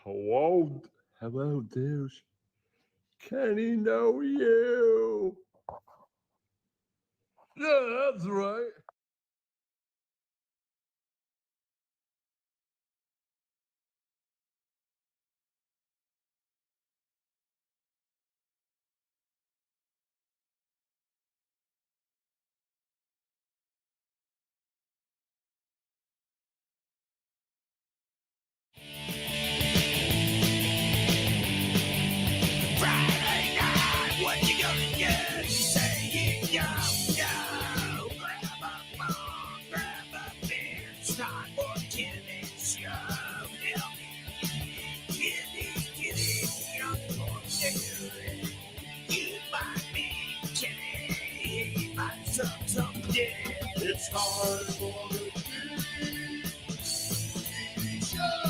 Hello, hello, douche. Can he know you? Yeah, that's right. Friday night, what you gonna get? Say it, yo, yo. Grab a bong, grab a beer. It's time for Kenny's show. Help me, Kenny, young boy, Kenny. You might be Kenny, he might suck some dick. It's time for the Kenny show.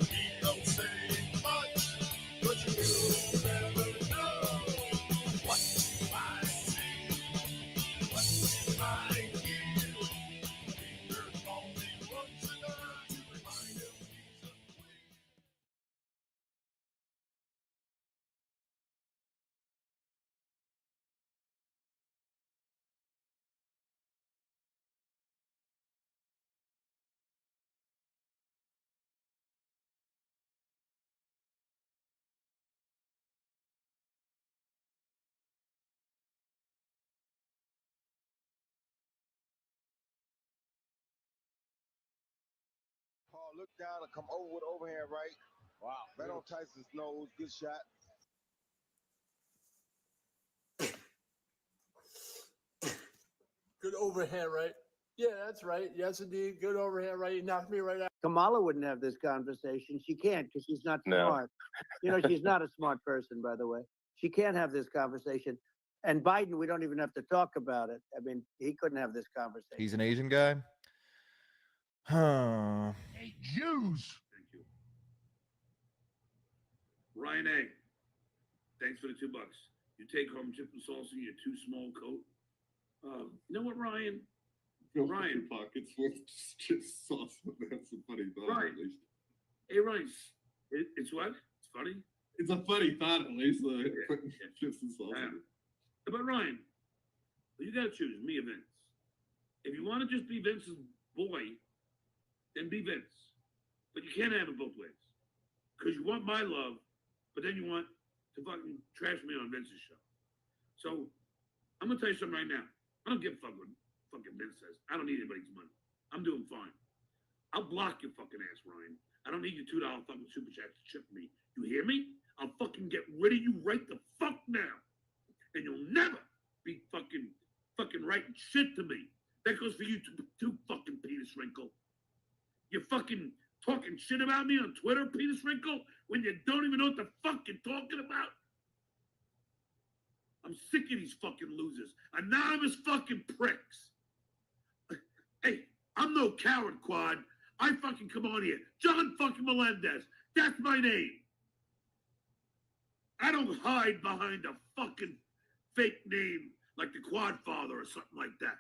He don't say much, but you never know what you might see, what you might hear. There's only one cigar to remind him he's a queen. Paul, look down and come over with overhand right. Wow. Right on Tyson's nose. Good shot. Good overhand, right? Yeah, that's right. Yes, indeed. Good overhand, right? You knocked me right out. Kamala wouldn't have this conversation. She can't because she's not No. smart. You know, she's not a smart person, by the way. She can't have this conversation. And Biden, we don't even have to talk about it. I mean, he couldn't have this conversation. He's an Asian guy. Huh. Hey, Jews. Thank you. Ryan A. Thanks for the $2. You take home chip and salsa in your too small coat. You know what, Ryan? Ryan. Pockets with just sauce. That's a funny thought, Right. at least. Hey, Ryan. It's what? It's funny? It's a funny thought, at least. Putting yeah. chips and sauce. Yeah. But Ryan, you gotta choose me or Vince. If you want to just be Vince's boy, then be Vince. But you can't have it both ways. Because you want my love, but then you want to fucking trash me on Vince's show. So I'm gonna tell you something right now. I don't give a fuck what fucking Vince says. I don't need anybody's money. I'm doing fine. I'll block your fucking ass, Ryan. I don't need your $2 fucking super chat to chip me. You hear me? I'll fucking get rid of you right the fuck now. And you'll never be fucking writing shit to me. That goes for you too, fucking penis wrinkle. You're fucking talking shit about me on Twitter, penis wrinkle, when you don't even know what the fuck you're talking about. I'm sick of these fucking losers. Anonymous fucking pricks. Hey, I'm no coward, Quad. I fucking come on here. John fucking Melendez. That's my name. I don't hide behind a fucking fake name like the Quad Father or something like that.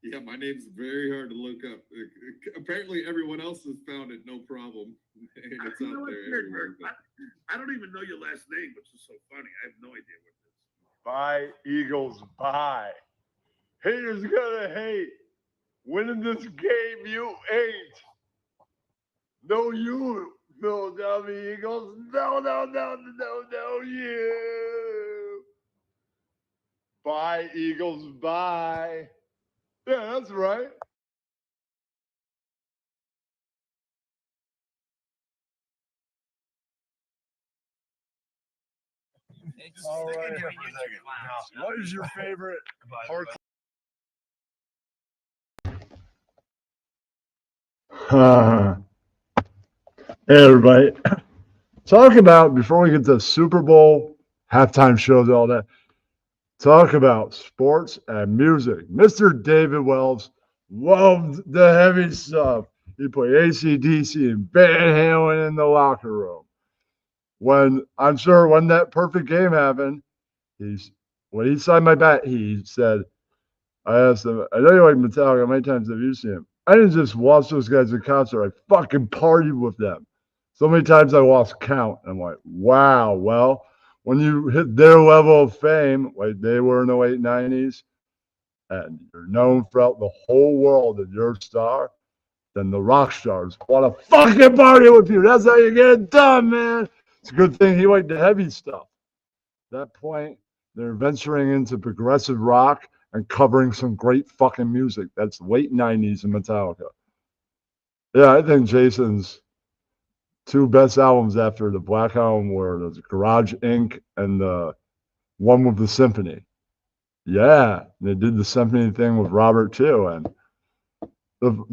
Yeah, my name's very hard to look up. Apparently, everyone else has found it no problem. And it's You know out what's there weird, everywhere. Bert? I don't even know your last name, which is so funny. I have no idea what it is. Bye, Eagles, bye. Haters gonna hate. Winning this game, you ain't. No, you, Philadelphia Eagles. No, you. Bye, Eagles, bye. Yeah, that's right. All right. Now, what is your favorite hardcore? Hey, everybody. Talk about, before we get to Super Bowl, halftime shows, all that, talk about sports and music. Mr. David Wells loved the heavy stuff. He played AC/DC and Van Halen in the locker room. I'm sure when that perfect game happened, when he signed my bat, he said, I asked him, I know you like Metallica, how many times have you seen him? I didn't just watch those guys in concert. I fucking partied with them. So many times I lost count. I'm like, wow. Well, when you hit their level of fame, like they were in the late 90s, and you're known throughout the whole world that you're a star, then the rock stars want to fucking party with you. That's how you get it done, man. It's a good thing he liked the heavy stuff. At that point, they're venturing into progressive rock and covering some great fucking music. That's late 90s in Metallica. Yeah, I think Jason's two best albums after the Black Album were the Garage Inc. and the one with the symphony. Yeah, they did the symphony thing with Robert too, and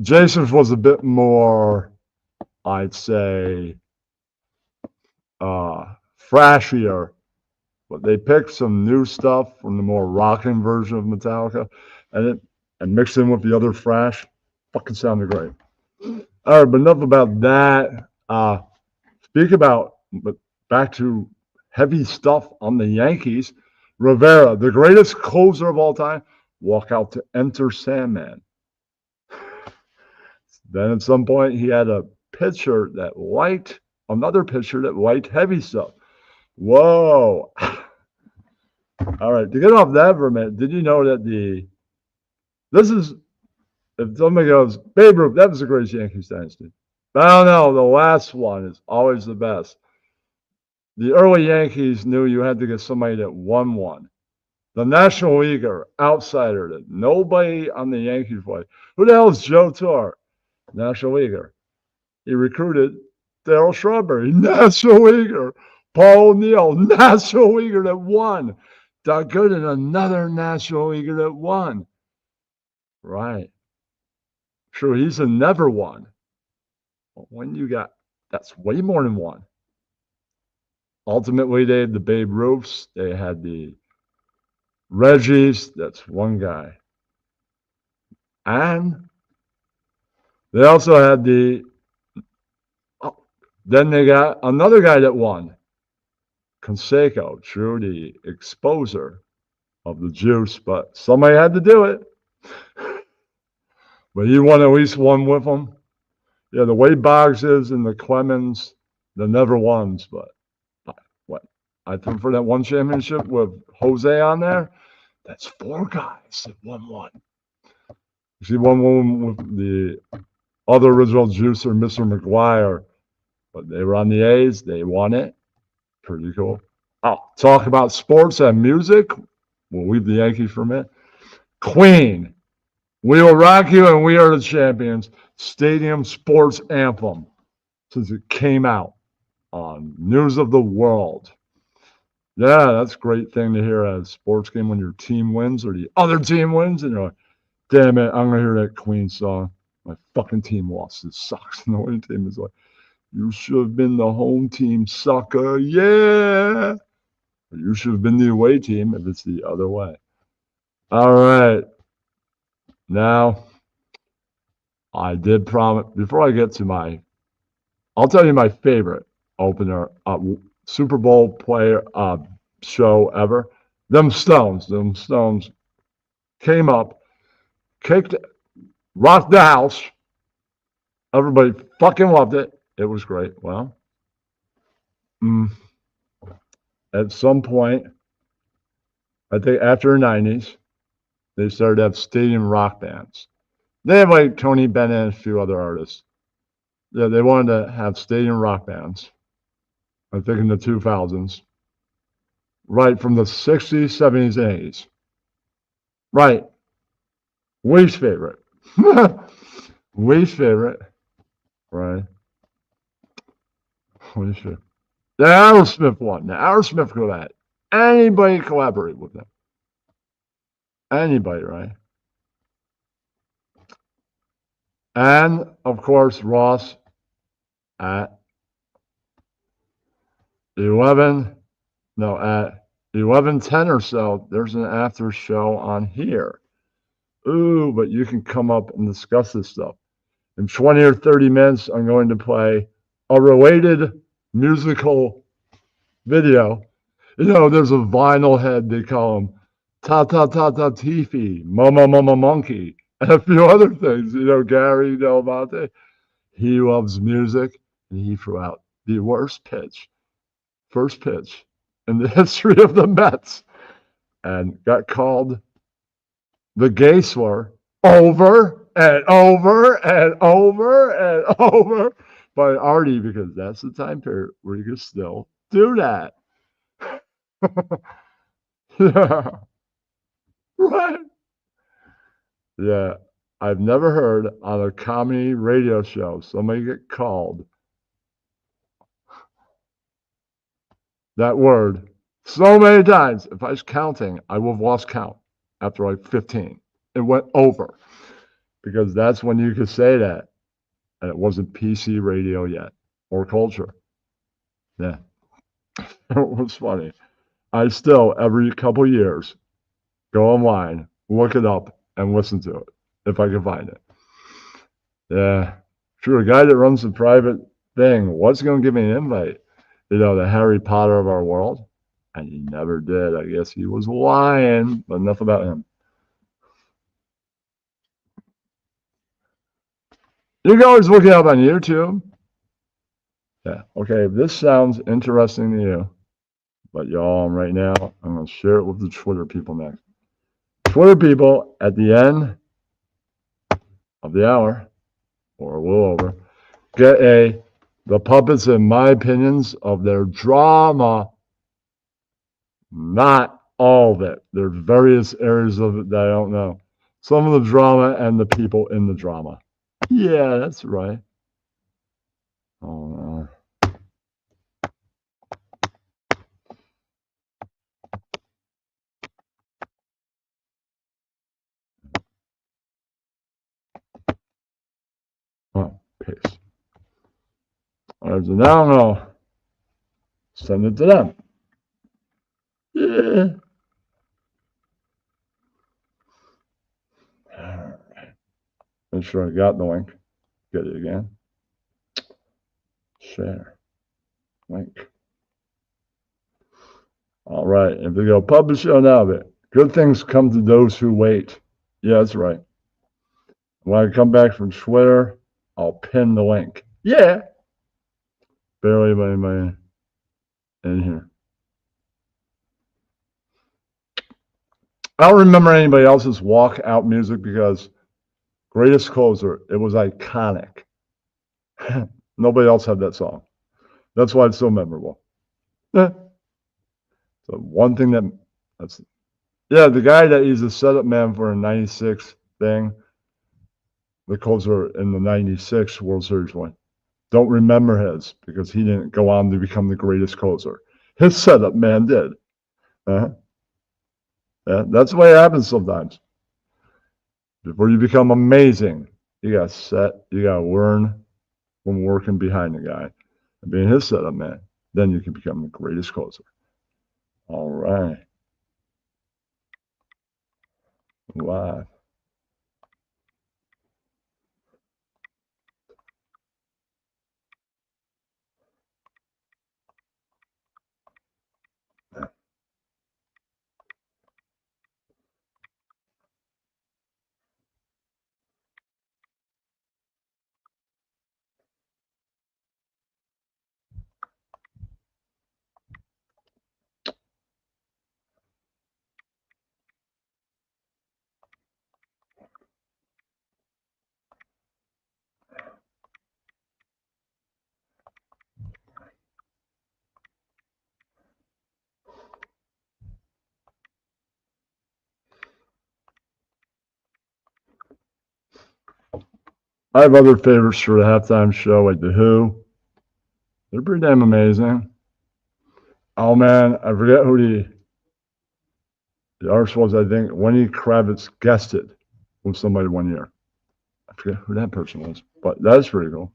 Jason's was a bit more, I'd say, thrashier, but they picked some new stuff from the more rocking version of Metallica, and mixed in with the other thrash. Fucking sounded great. All right, but enough about that. But back to heavy stuff on the Yankees. Rivera, the greatest closer of all time, walk out to Enter Sandman. Then at some point he had a pitcher that liked another pitcher that liked heavy stuff. Whoa. All right, to get off that for a minute, did you know that if somebody goes, Babe Ruth, that was the greatest Yankees dynasty. I don't know, the last one is always the best. The early Yankees knew you had to get somebody that won one. The National Leaguer, outsider that nobody on the Yankees played. Who the hell is Joe Torre? National Leaguer. He recruited Darryl Strawberry, National Leaguer. Paul O'Neill, National Leaguer that won. Doug Gooden, another National Leaguer that won. Right. Sure, he's a never won. But when you got, that's way more than one. Ultimately, they had the Babe Ruths. They had the Reggies. That's one guy. And they also had then they got another guy that won. Canseco, true, the exposer of the juice, but somebody had to do it. But he won at least one with them. Yeah, the Wade Boggses and the Clemens, the never ones, but I think for that one championship with Jose on there, that's four guys that won one. She won one with the other original juicer, Mr. McGuire, but they were on the A's. They won it. Pretty cool. I'll talk about sports and music. We'll leave the Yankees for a minute. Queen, We Will Rock You and We Are the Champions, Stadium Sports Anthem, since it came out on News of the World. Yeah, that's a great thing to hear at a sports game when your team wins or the other team wins, and you're like, damn it, I'm going to hear that Queen song. My fucking team lost. It sucks. And the winning team is like, you should have been the home team, sucker. Yeah. But you should have been the away team if it's the other way. All right. Now, I did promise, before I get to I'll tell you my favorite opener, Super Bowl player show ever. Them Stones came up, rocked the house. Everybody fucking loved it. It was great. Well, at some point, I think after the 90s, they started to have stadium rock bands. They have like Tony Bennett and a few other artists. Yeah, they wanted to have stadium rock bands. I think in the 2000s. Right from the 60s, 70s, and 80s. Right. Least favorite. Least favorite. Right. Least favorite. The Aerosmith one. The Aerosmith could have had anybody collaborate with them. Anybody, right? And, of course, Ross at 11, no, at 11:10 or so, there's an after show on here. Ooh, but you can come up and discuss this stuff. In 20 or 30 minutes, I'm going to play a related musical video. You know, there's a vinyl head, they call him Ta Ta Ta Ta Tifi, Mama Mama Monkey, and a few other things. Gary Del Monte, he loves music, and he threw out the worst pitch, first pitch in the history of the Mets, and got called the gay slur over and over and over and over by Artie, because that's the time period where you can still do that. Yeah. Right. Yeah. I've never heard on a comedy radio show somebody get called that word so many times. If I was counting, I would have lost count after like 15. It went over, because that's when you could say that. And it wasn't PC radio yet or culture. Yeah. It was funny. I still, every couple years, go online, look it up, and listen to it if I can find it. Yeah. Sure, a guy that runs a private thing was going to give me an invite, the Harry Potter of our world. And he never did. I guess he was lying, but enough about him. You can always look it up on YouTube. Yeah. Okay. If this sounds interesting to you, but y'all, right now, I'm going to share it with the Twitter people next. Twitter people, at the end of the hour, or a little over, get the puppets and my opinions of their drama. Not all of it. There's various areas of it that I don't know. Some of the drama and the people in the drama. Yeah, that's right. Oh, paste. All right, so now I'm going to send it to them. Yeah. All right. Make sure I got the link. Get it again. Share. Link. All right. If we go publish show now, but good things come to those who wait. Yeah, that's right. When I come back from Twitter, I'll pin the link. Yeah. Barely anybody in here. I don't remember anybody else's walkout music, because Greatest Closer, it was iconic. Nobody else had that song. That's why it's so memorable. So one thing the guy that he's a setup man for a 96 thing, the closer in the 96 World Series win. Don't remember his, because he didn't go on to become the greatest closer. His setup man did. Yeah, that's the way it happens sometimes. Before you become amazing, you got to learn from working behind the guy and being his setup man. Then you can become the greatest closer. All right. Live. I have other favorites for the halftime show, like The Who. They're pretty damn amazing. Oh man, I forget who the artist was. I think Lenny Kravitz guested with somebody one year. I forget who that person was, but that's pretty cool.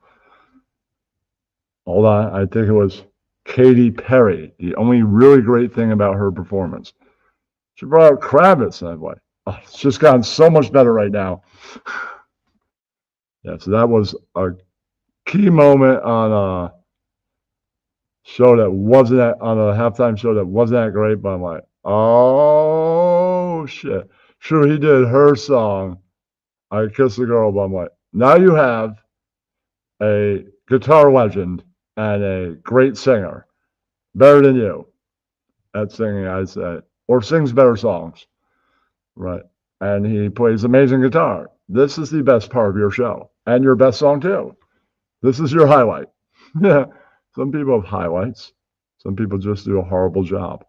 Hold on, I think it was Katy Perry. The only really great thing about her performance, she brought out Kravitz, and I'm like, oh, it's just gotten so much better right now. Yeah, so that was a key moment on a show that wasn't on a halftime show that wasn't that great, but I'm like, oh shit. Sure, he did her song, I kissed the girl, but I'm like, now you have a guitar legend and a great singer, better than you at singing, I'd say, or sings better songs, right? And he plays amazing guitar. This is the best part of your show and your best song too. This is your highlight. Yeah, some people have highlights. Some people just do a horrible job.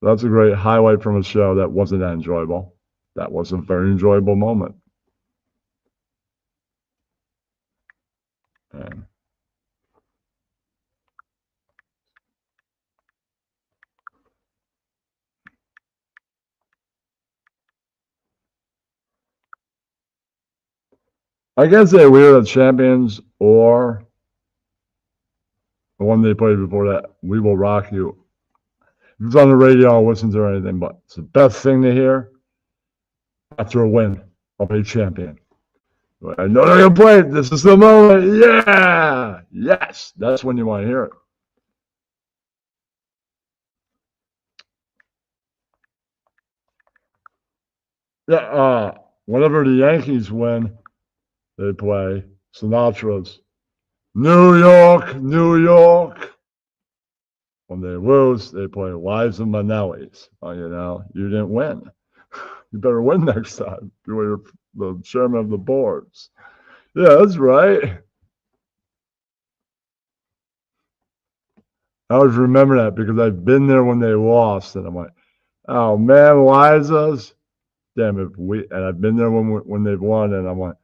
That's a great highlight from a show that wasn't that enjoyable. That was a very enjoyable moment. And I guess they were the champions or the one they played before that, We Will Rock You. If it's on the radio, I'll listen to anything, but it's the best thing to hear after a win of a champion. I know they're going to play it. This is the moment. Yeah. Yes. That's when you want to hear it. Yeah. Whenever the Yankees win, they play Sinatra's New York, New York. When they lose, they play Liza Minnelli's. Well, you didn't win. You better win next time. You're the chairman of the boards. Yeah, that's right. I always remember that because I've been there when they lost, and I'm like, oh man, Liza's. Damn it, and I've been there when they've won, and I'm like,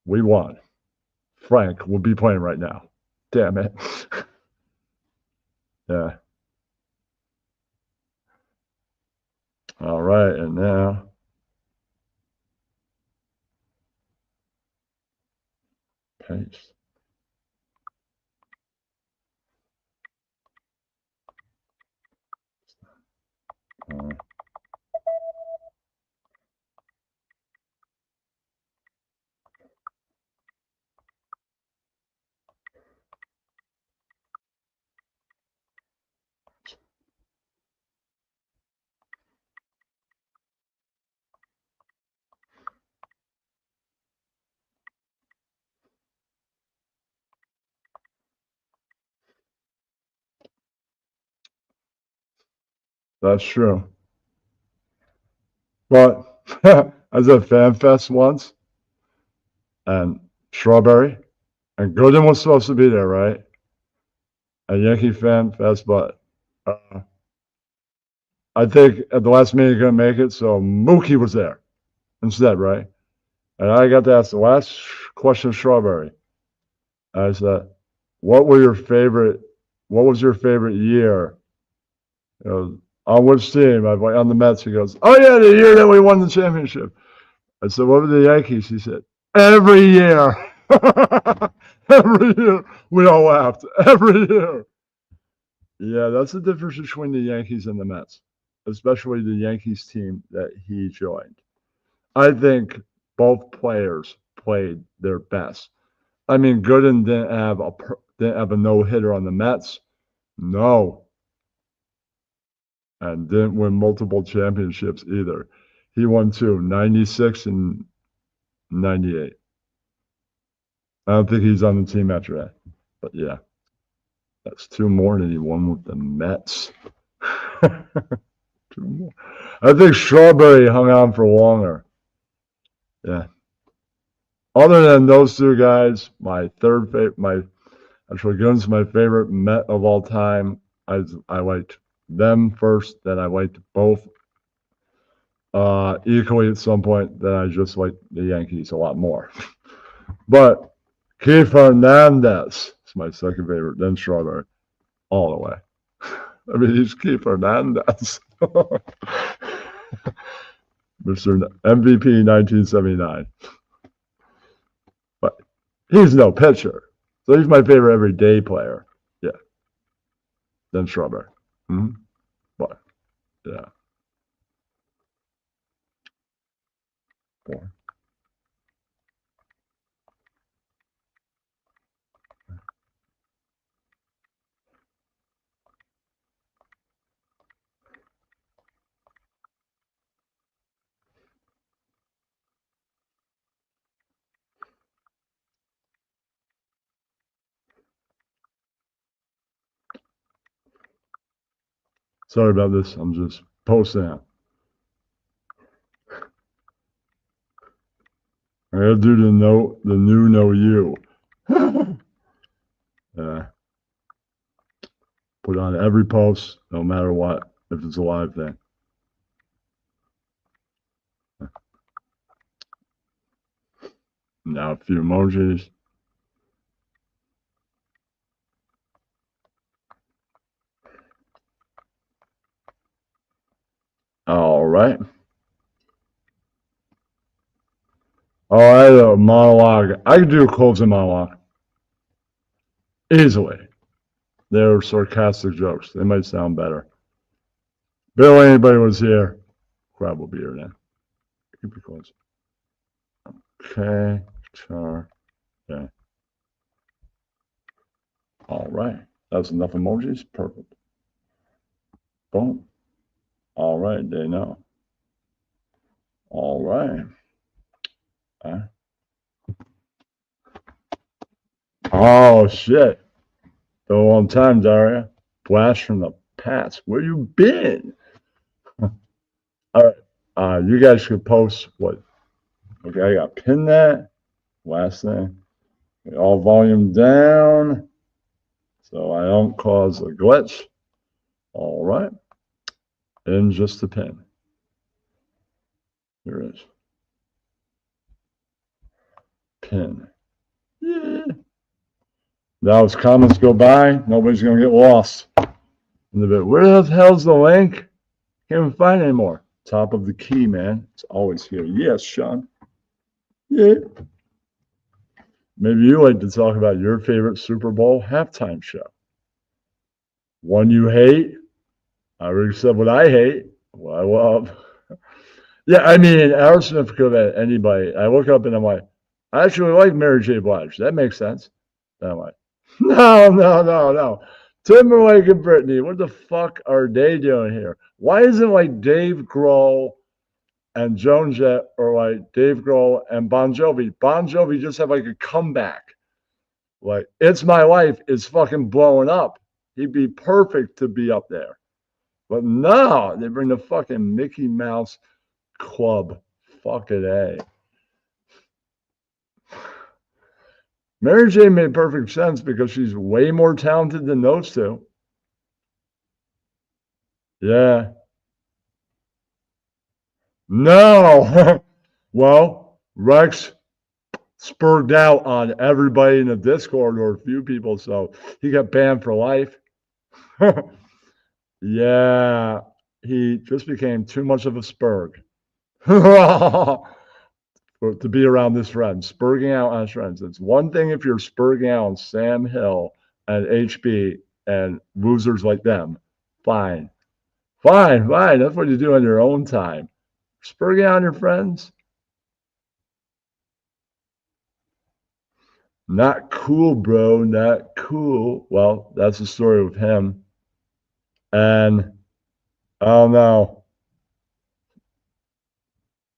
we won. Frank will be playing right now. Damn it. Yeah. All right, and now paste. That's true. But I was at Fan Fest once, and Strawberry and Gooden was supposed to be there, right? A Yankee Fan Fest, but I think at the last minute he couldn't make it, so Mookie was there instead, right? And I got to ask the last question of Strawberry. I said, What was your favorite year? He goes, on which team? I went on the Mets. He goes, oh yeah, the year that we won the championship. I said, what were the Yankees? He said, every year. Every year. We all laughed. Every year. Yeah, that's the difference between the Yankees and the Mets, especially the Yankees team that he joined. I think both players played their best. I mean, Gooden didn't have a no hitter on the Mets, no, and didn't win multiple championships either. He won two, 96 and 98. I don't think he's on the team after that, but yeah, that's two more than he won with the Mets. Two more. I think Strawberry hung on for longer. Yeah. Other than those two guys, my third favorite, actually, Gooden's my favorite Met of all time. I liked them first, then I liked both equally at some point. Then I just liked the Yankees a lot more. But Keith Hernandez is my second favorite, then Strawberry, all the way. I mean, he's Keith Hernandez. Mr. MVP 1979. But he's no pitcher. So he's my favorite everyday player. Yeah. Then Strawberry. Mm-hmm. But, yeah. Four. Sorry about this. I'm just posting out. I gotta do the new know you. Put on every post, no matter what, if it's a live thing. Now a few emojis. All right. Oh, I had a monologue. I could do a closing monologue. Easily. They're sarcastic jokes. They might sound better. Bill, anybody was here, grab a beer then. Keep it close. Okay. Char. Yeah. All right. That's enough emojis. Perfect. Boom. All right. They know. All right. Oh, shit. Been a long time, Daria. Blast from the past. Where you been? All right. You guys could post what? Okay, I got pin that. Last thing. All volume down so I don't cause a glitch. All right. And just the pin. Here it is. Pin. Yeah. Now as comments go by, nobody's going to get lost. In the bit. Where the hell's the link? Can't even find it anymore. Top of the key, man. It's always here. Yes, Sean. Yeah. Maybe you like to talk about your favorite Super Bowl halftime show. One you hate. I already said what I hate. What I love. Yeah, I mean, Aerosmith could have had anybody. I look up and I'm like, I actually like Mary J. Blige. That makes sense. And I'm like, no. Timberlake and Britney, what the fuck are they doing here? Why isn't like Dave Grohl and Joan Jett or like Dave Grohl and Bon Jovi? Bon Jovi just have like a comeback. Like, It's My Life is fucking blowing up. He'd be perfect to be up there. But no, they bring the fucking Mickey Mouse Club. Fuck it, eh? Mary J made perfect sense because she's way more talented than those two. Yeah. No. Well, Rex spurred out on everybody in the Discord or a few people, so he got banned for life. Yeah. He just became too much of a spurg. To be around his friends, spurging out on his friends. It's one thing if you're spurging out on Sam Hill and HB and losers like them. Fine. That's what you do on your own time. Spurging out on your friends. Not cool, bro. Not cool. Well, that's the story with him. And I don't know.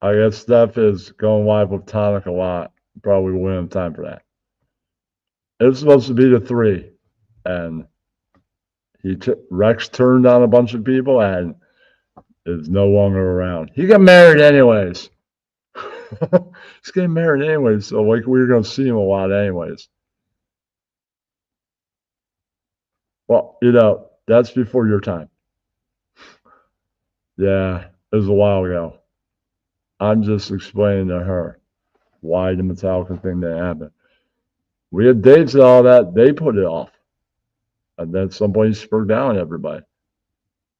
I guess Steph is going live with Tonic a lot. Probably won't have time for that. It was supposed to be the 3. And Rex turned on a bunch of people and is no longer around. He got married anyways. He's getting married anyways. So like we were going to see him a lot anyways. Well, that's before your time. Yeah, it was a while ago. I'm just explaining to her why the Metallica thing didn't happen. We had dates and all that. They put it off. And then somebody spurred down everybody.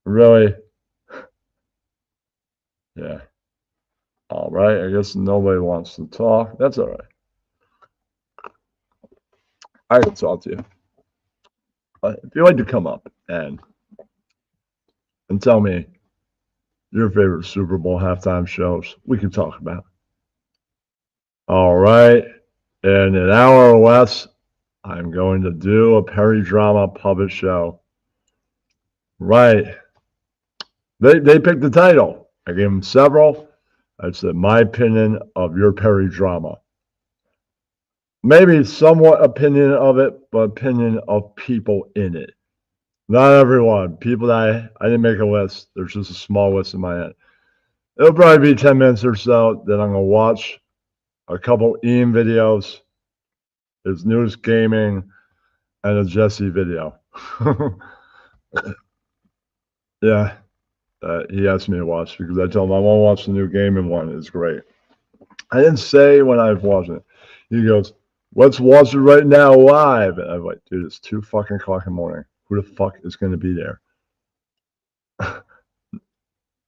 Really? Yeah. All right. I guess nobody wants to talk. That's all right. I can talk to you. If you'd like to come up and tell me your favorite Super Bowl halftime shows, we can talk about it. All right. In an hour or less, I'm going to do a Perry Drama puppet show. Right. They picked the title. I gave them several. I said, my opinion of your Perry Drama. Maybe somewhat opinion of it, but opinion of people in it. Not everyone. People that I didn't make a list. There's just a small list in my head. It'll probably be 10 minutes or so. Then I'm gonna watch a couple Ian videos, his newest gaming, and a Jesse video. Yeah, he asked me to watch because I told him I want to watch the new gaming one. It's great. I didn't say when I was watching it. He goes, "Let's watch it right now live." And I'm like, "Dude, it's 2 fucking o'clock in the morning. Who the fuck is going to be there?"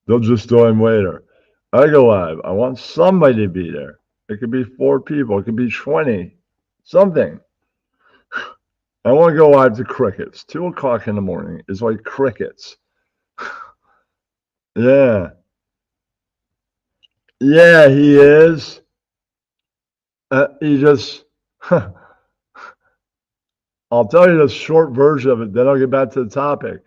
They'll just join later. I go live. I want somebody to be there. It could be 4 people. It could be 20. Something. I want to go live to crickets. 2 o'clock in the morning is like crickets. Yeah. Yeah, he is. He just. I'll tell you the short version of it, then I'll get back to the topic.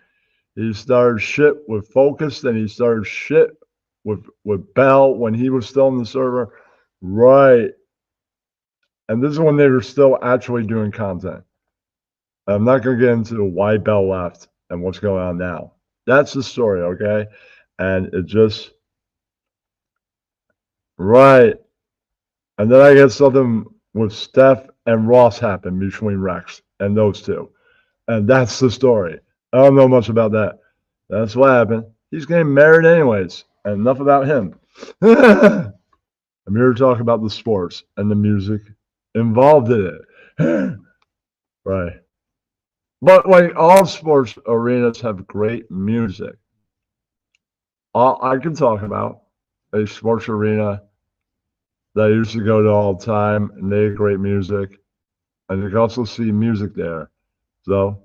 He started shit with Focus, then he started shit with Bell when he was still on the server. Right. And this is when they were still actually doing content. I'm not going to get into why Bell left and what's going on now. That's the story, okay? And it just. Right. And then I get something with Steph and Ross happen between Rex and those two. And that's the story. I don't know much about that. That's what happened. He's getting married anyways. And enough about him. I'm here to talk about the sports and the music involved in it. Right. But like all sports arenas have great music. I can talk about a sports arena that I used to go to all the time, and they had great music. And you can also see music there. So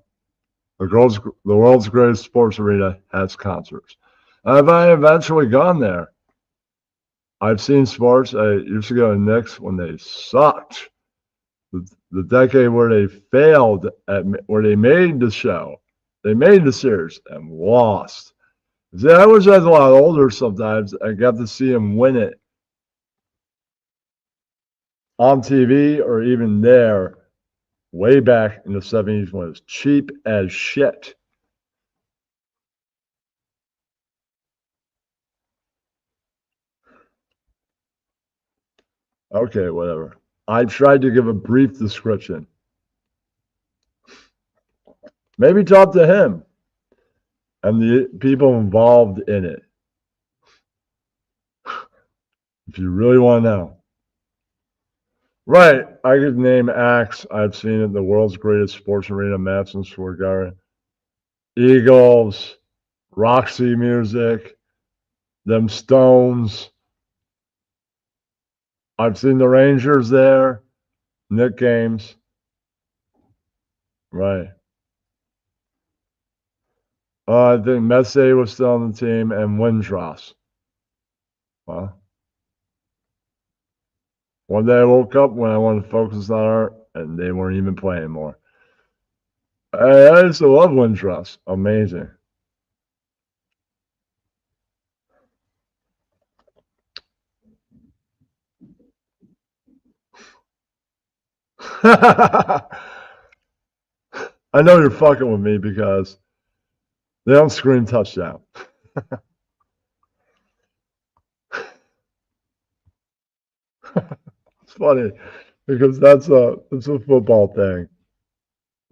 the world's greatest sports arena has concerts. Have I eventually gone there? I've seen sports. I used to go to Knicks when they sucked. The decade where they failed where they made the show, they made the series and lost. See, I wish I was a lot older sometimes. I got to see them win it on TV or even there way back in the 70s when it was cheap as shit. Okay, whatever. I tried to give a brief description. Maybe talk to him and the people involved in it. If you really want to know. Right, I could name acts I've seen at the world's greatest sports arena, Madison Square Garden. Eagles, Roxy Music, them Stones. I've seen the Rangers there, Knick games. Right. I think Messier was still on the team and Windross. Well, one day I woke up when I wanted to focus on art, and they weren't even playing anymore. I used to love Windross. Amazing. I know you're fucking with me because they don't scream touchdown. It's funny because it's a football thing.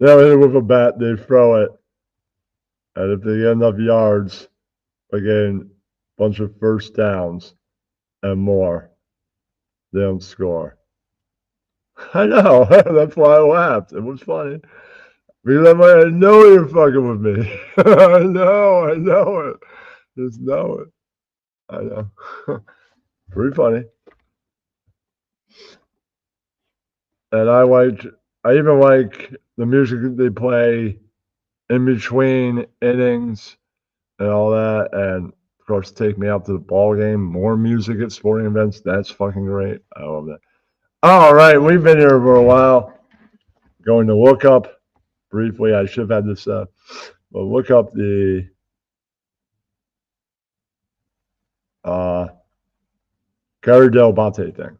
They don't hit it with a bat, they throw it. And if they get enough yards, again, bunch of first downs and more, they don't score. I know. That's why I laughed. It was funny. Because I'm like, I know you're fucking with me. I know it. Just know it. I know. Pretty funny. And I even like the music that they play in between innings and all that. And of course, take me out to the ball game. More music at sporting events. That's fucking great. I love that. All right, we've been here for a while. Going to look up briefly. I should have had this but look up the Gary Del Bonte thing.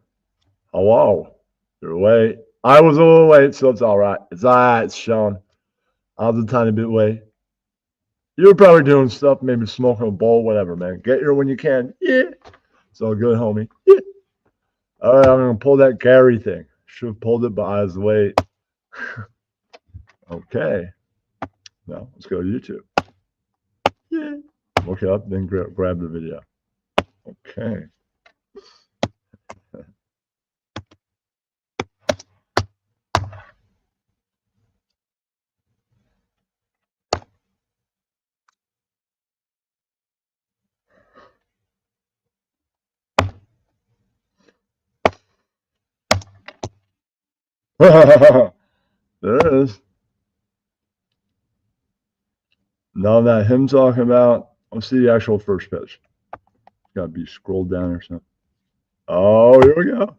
Hello. You're late. I was a little late, so it's all right. It's all right, Sean. I was a tiny bit late. You were probably doing stuff, maybe smoking a bowl, whatever, man. Get here when you can. Yeah. It's all good, homie. Yeah. All right, I'm going to pull that Gary thing. Should have pulled it, but I was late. Okay. Now, let's go to YouTube. Yeah. Look it up, then grab the video. Okay. There it is. Now that him talking about, let's see the actual first pitch. Got to be scrolled down or something. Oh, here we go.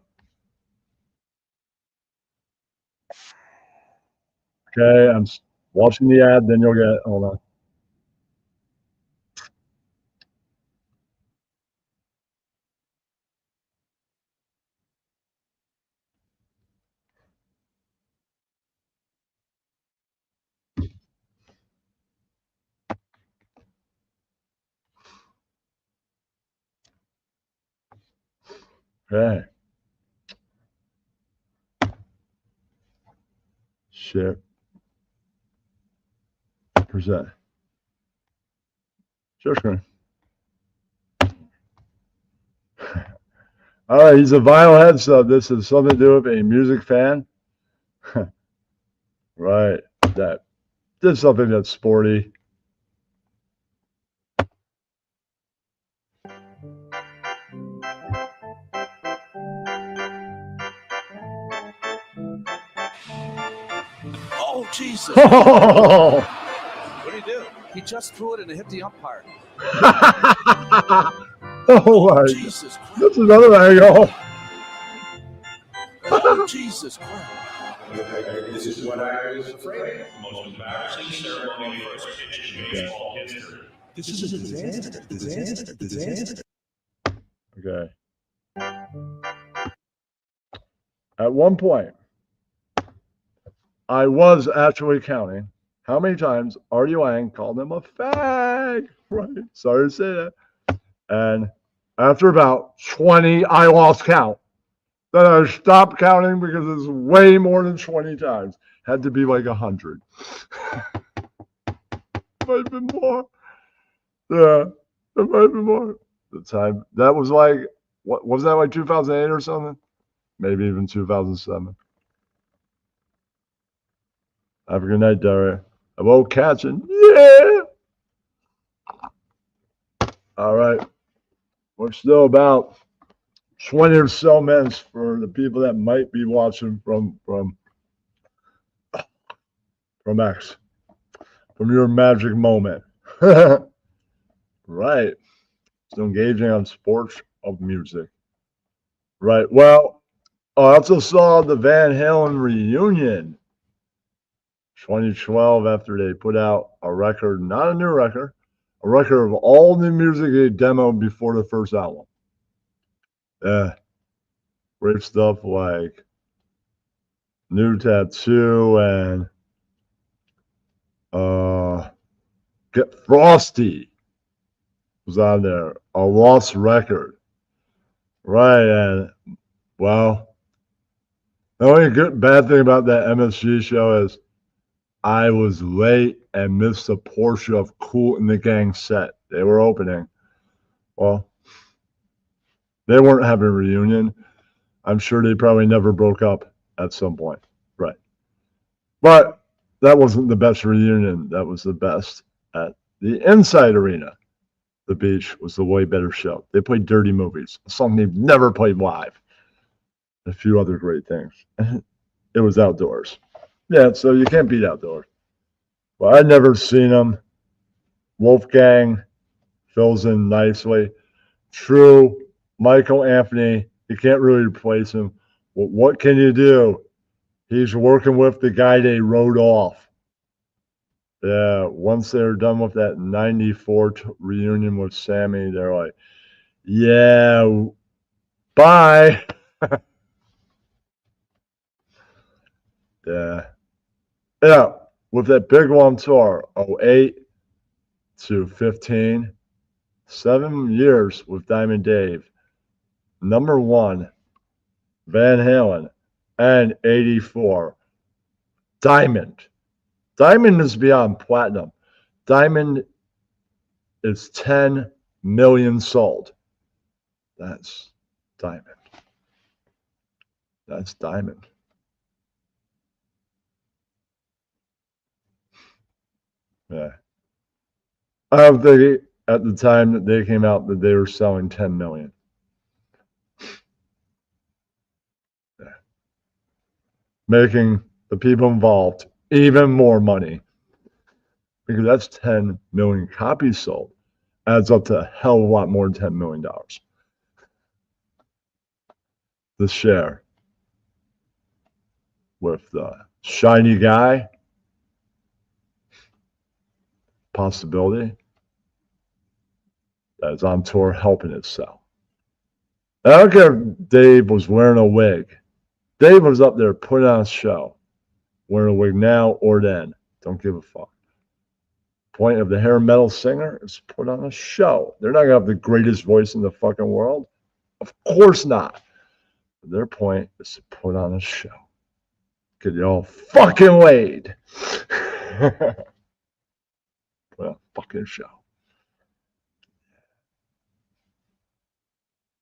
Okay, I'm watching the ad, then you'll get, hold on. Okay. Share. Present. Share screen. All right, he's a vinyl head, so this is something to do with a music fan. Right. That did something that's sporty. Oh, Jesus. Oh, What did he do? He just threw it and it hit the umpire. oh my. Jesus Christ. That's another angle. Oh, Jesus Christ. This is what I was afraid of. Most embarrassing ceremony for a pitch in baseball history. This is a disaster. Okay. At one point, I was actually counting how many times Artie Lang called him a fag. Right. Sorry to say that. And after about 20, I lost count. Then I stopped counting because it's way more than 20 times. Had to be like 100. Might have been more. Yeah, it might have been more. The time that was like, what was that, like 2008 or something? Maybe even 2007. Have a good night, Daria. I won't catch it. Yeah. All right. We're still about 20 or so minutes for the people that might be watching from X, from your magic moment. Right. So engaging on sports of music. Right. Well, I also saw the Van Halen reunion 2012 after they put out a record, not a new record, a record of all the music they demoed before the first album. Yeah. Great stuff like New Tattoo and Get Frosty was on there. A lost record. Right, and well, the only bad thing about that MSG show is I was late and missed a portion of Kool and the Gang set. They were opening. Well, they weren't having a reunion. I'm sure they probably never broke up at some point. Right. But that wasn't the best reunion. That was the best at the Inside Arena. The Beach was the way better show. They played Dirty Movies, a song they've never played live. A few other great things. It was outdoors. Yeah, so you can't beat outdoors. Well, I'd never seen them. Wolfgang fills in nicely. True, Michael Anthony, you can't really replace him. Well, what can you do? He's working with the guy they wrote off. Yeah, once they're done with that 94 reunion with Sammy, they're like, yeah, bye. Yeah. Yeah, with that big one tour, 08, to 15. 7 years with Diamond Dave. Number 1, Van Halen, and 84. Diamond. Diamond is beyond platinum. Diamond is 10 million sold. That's Diamond. That's Diamond. Yeah. I don't think at the time that they came out that they were selling 10 million. Yeah. Making the people involved even more money. Because that's 10 million copies sold. Adds up to a hell of a lot more than $10 million. The share with the shiny guy possibility that is on tour helping it sell. I don't care if Dave was wearing a wig. Dave was up there putting on a show, wearing a wig now or then. Don't give a fuck. Point of the hair metal singer is to put on a show. They're not going to have the greatest voice in the fucking world. Of course not. Their point is to put on a show. Get you all fucking laid. Put on a fucking show.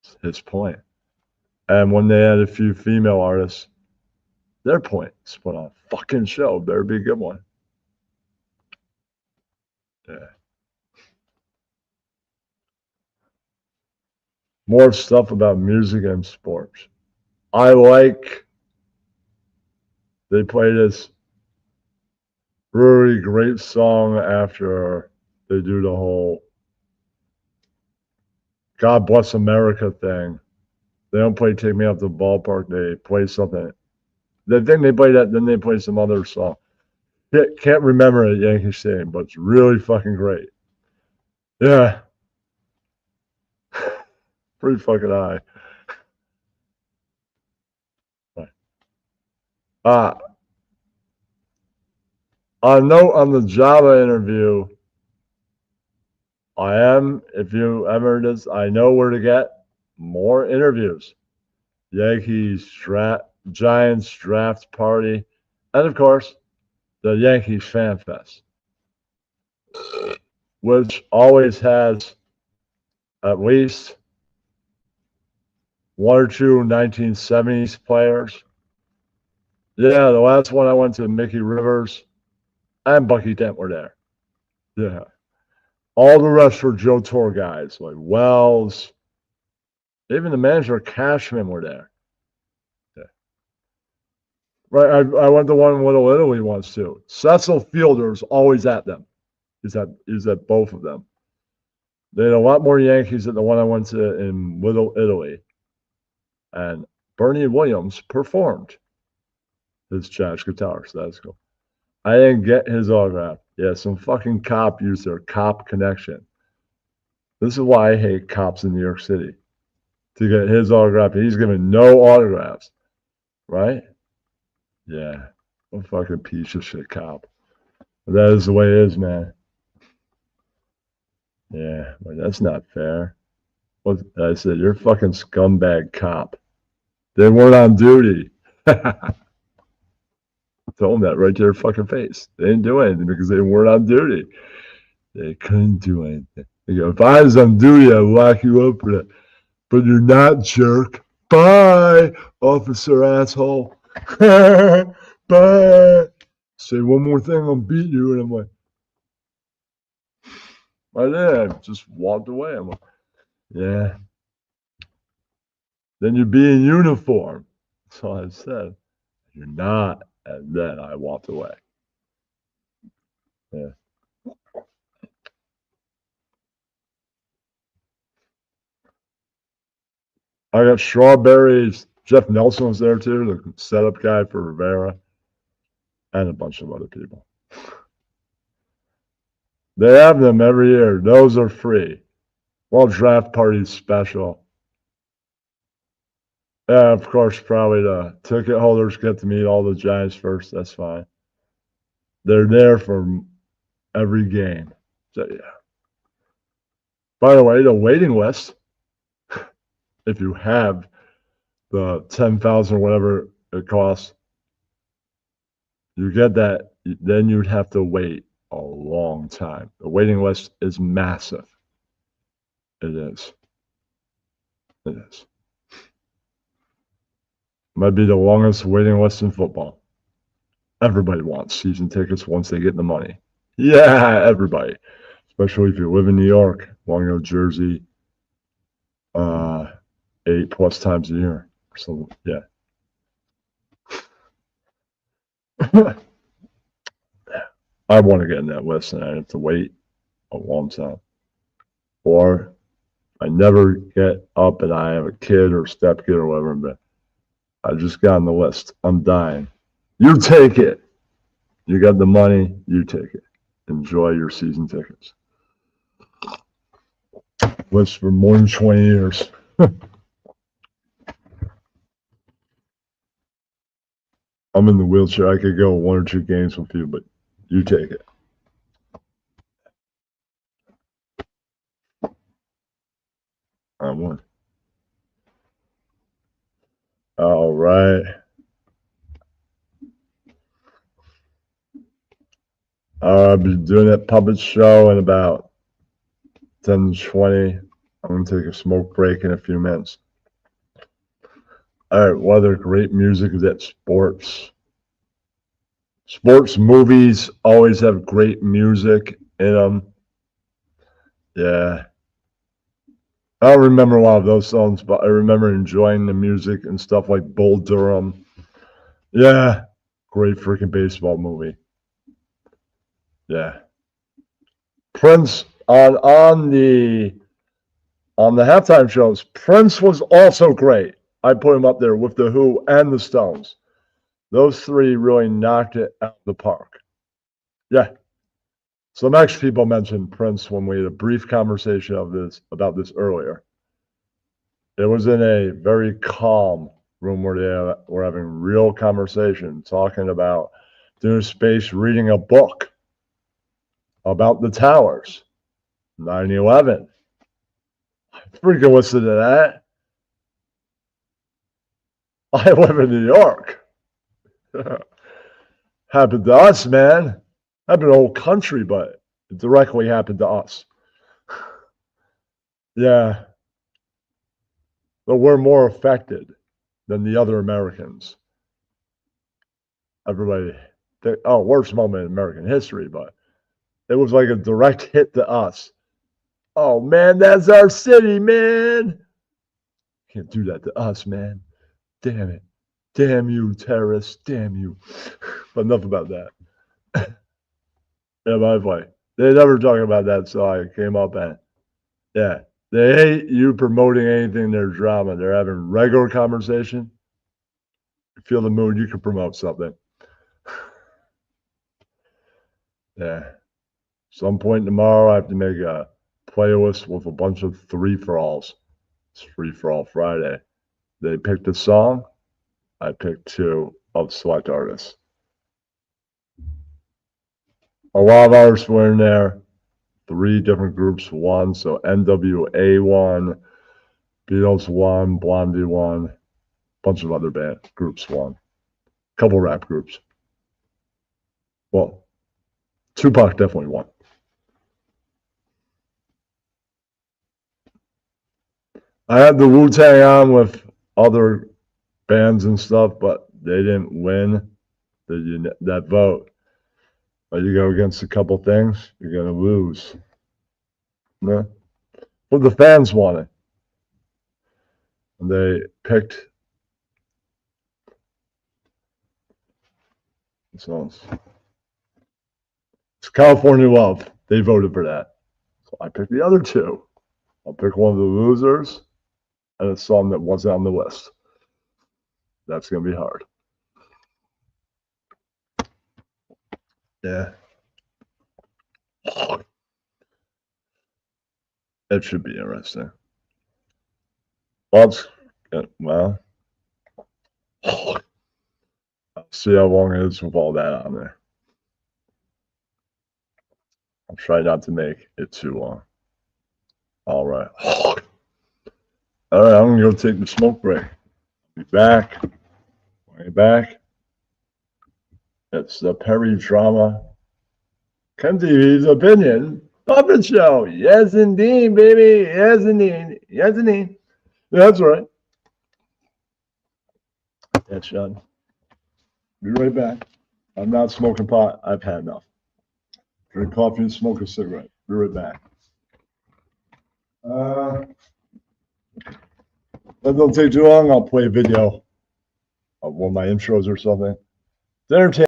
It's his point. And when they had a few female artists, their point is to put on a fucking show. Better be a good one. Yeah. More stuff about music and sports. I like they play this really great song after they do the whole God Bless America thing. They don't play Take Me Out to the Ballpark. They play something. They think they play that, then they play some other song. Can't remember it, Yankee Stadium, but it's really fucking great. Yeah. Pretty fucking high. A note on the Java interview. If you ever this, I know where to get more interviews. Yankees Giants draft party, and of course, the Yankees Fan Fest, which always has at least 1 or 2 1970s players. Yeah, the last one I went to, Mickey Rivers and Bucky Dent were there. Yeah. All the rest were Joe Torre guys, like Wells. Even the manager, Cashman, were there. Yeah. Right, I went to one in Little Italy once, too. Cecil Fielder's always at them. He's at both of them. They had a lot more Yankees than the one I went to in Little Italy. And Bernie Williams performed his jazz guitar, so that's cool. I didn't get his autograph. Yeah, some fucking cop used their cop connection. This is why I hate cops in New York City. To get his autograph, he's giving no autographs, right? Yeah, a fucking piece of shit cop. But that is the way it is, man. Yeah, but that's not fair. What I said, you're a fucking scumbag cop. They weren't on duty. Told them that right to their fucking face. They didn't do anything because they weren't on duty. They couldn't do anything. They go, if I was on duty, I'd lock you up for that. But you're not, jerk. Bye, officer asshole. Bye. Say one more thing, I'll beat you. And I'm like, I did. I just walked away. I'm like, yeah. Then you be in uniform. That's all I said. You're not. And then I walked away. Yeah. I got strawberries. Jeff Nelson was there too, the setup guy for Rivera, and a bunch of other people. They have them every year. Those are free. Well, draft party's special. Yeah, of course, probably the ticket holders get to meet all the Giants first. That's fine. They're there for every game. So, yeah. By the way, the waiting list, if you have the 10,000, whatever it costs, you get that, then you'd have to wait a long time. The waiting list is massive. It is. It is. Might be the longest waiting list in football. Everybody wants season tickets once they get the money. Yeah, everybody. Especially if you live in New York, Long Island, Jersey, 8+ times a year. So, yeah. I want to get in that list and I have to wait a long time. Or I never get up and I have a kid or step kid or whatever, but I just got on the list. I'm dying. You take it. You got the money, you take it. Enjoy your season tickets. List for more than 20 years. I'm in the wheelchair. I could go 1 or 2 games with you, but you take it. I won. All right. I'll be doing that puppet show in about 10 to 20. I'm going to take a smoke break in a few minutes. All right. What other great music is that? Sports. Sports movies always have great music in them. Yeah. I don't remember a lot of those songs, but I remember enjoying the music and stuff like Bull Durham. Yeah. Great freaking baseball movie. Yeah. Prince on the halftime shows, Prince was also great. I put him up there with the Who and the Stones. Those three really knocked it out of the park. Yeah. Some extra people mentioned Prince when we had a brief conversation about this earlier. It was in a very calm room where they were having real conversation, talking about doing space, reading a book about the towers, 9/11. Freaking listen to that. I live in New York. Happened to us, man. Happened to the whole country, but it directly happened to us. Yeah. But we're more affected than the other Americans. Everybody, worst moment in American history, but it was like a direct hit to us. Oh, man, that's our city, man. Can't do that to us, man. Damn it. Damn you, terrorists. Damn you. But enough about that. Yeah, by the way, they never talk about that, so I came up and, yeah, they hate you promoting anything in their drama. They're having regular conversation. You feel the mood, you can promote something. Yeah. Some point tomorrow, I have to make a playlist with a bunch of free-for-alls. It's Free-for-all Friday. They picked a song. I picked 2 of select artists. A lot of artists were in there. 3 different groups won. So NWA won, Beatles won, Blondie won, a bunch of other band groups won. A couple rap groups. Well, Tupac definitely won. I had the Wu-Tang on with other bands and stuff, but they didn't win that vote. But you go against a couple things, you're going to lose. Yeah. But the fans wanted. And they picked songs. It's California Love. They voted for that. So I picked the other 2. I'll pick one of the losers and a song that wasn't on the list. That's going to be hard. Yeah. It should be interesting. Well, I'll see how long it is with all that on there. I'll try not to make it too long. All right. All right, I'm gonna go take the smoke break. Be back. Way back. It's the Perry Drama Ken TV's Opinion Puppet Show. Yes, indeed, baby. Yes, indeed. Yes, indeed. That's right. That's Sean. Be right back. I'm not smoking pot. I've had enough. Drink coffee and smoke a cigarette. Be right back. That don't take too long. I'll play a video of one of my intros or something. It's entertaining.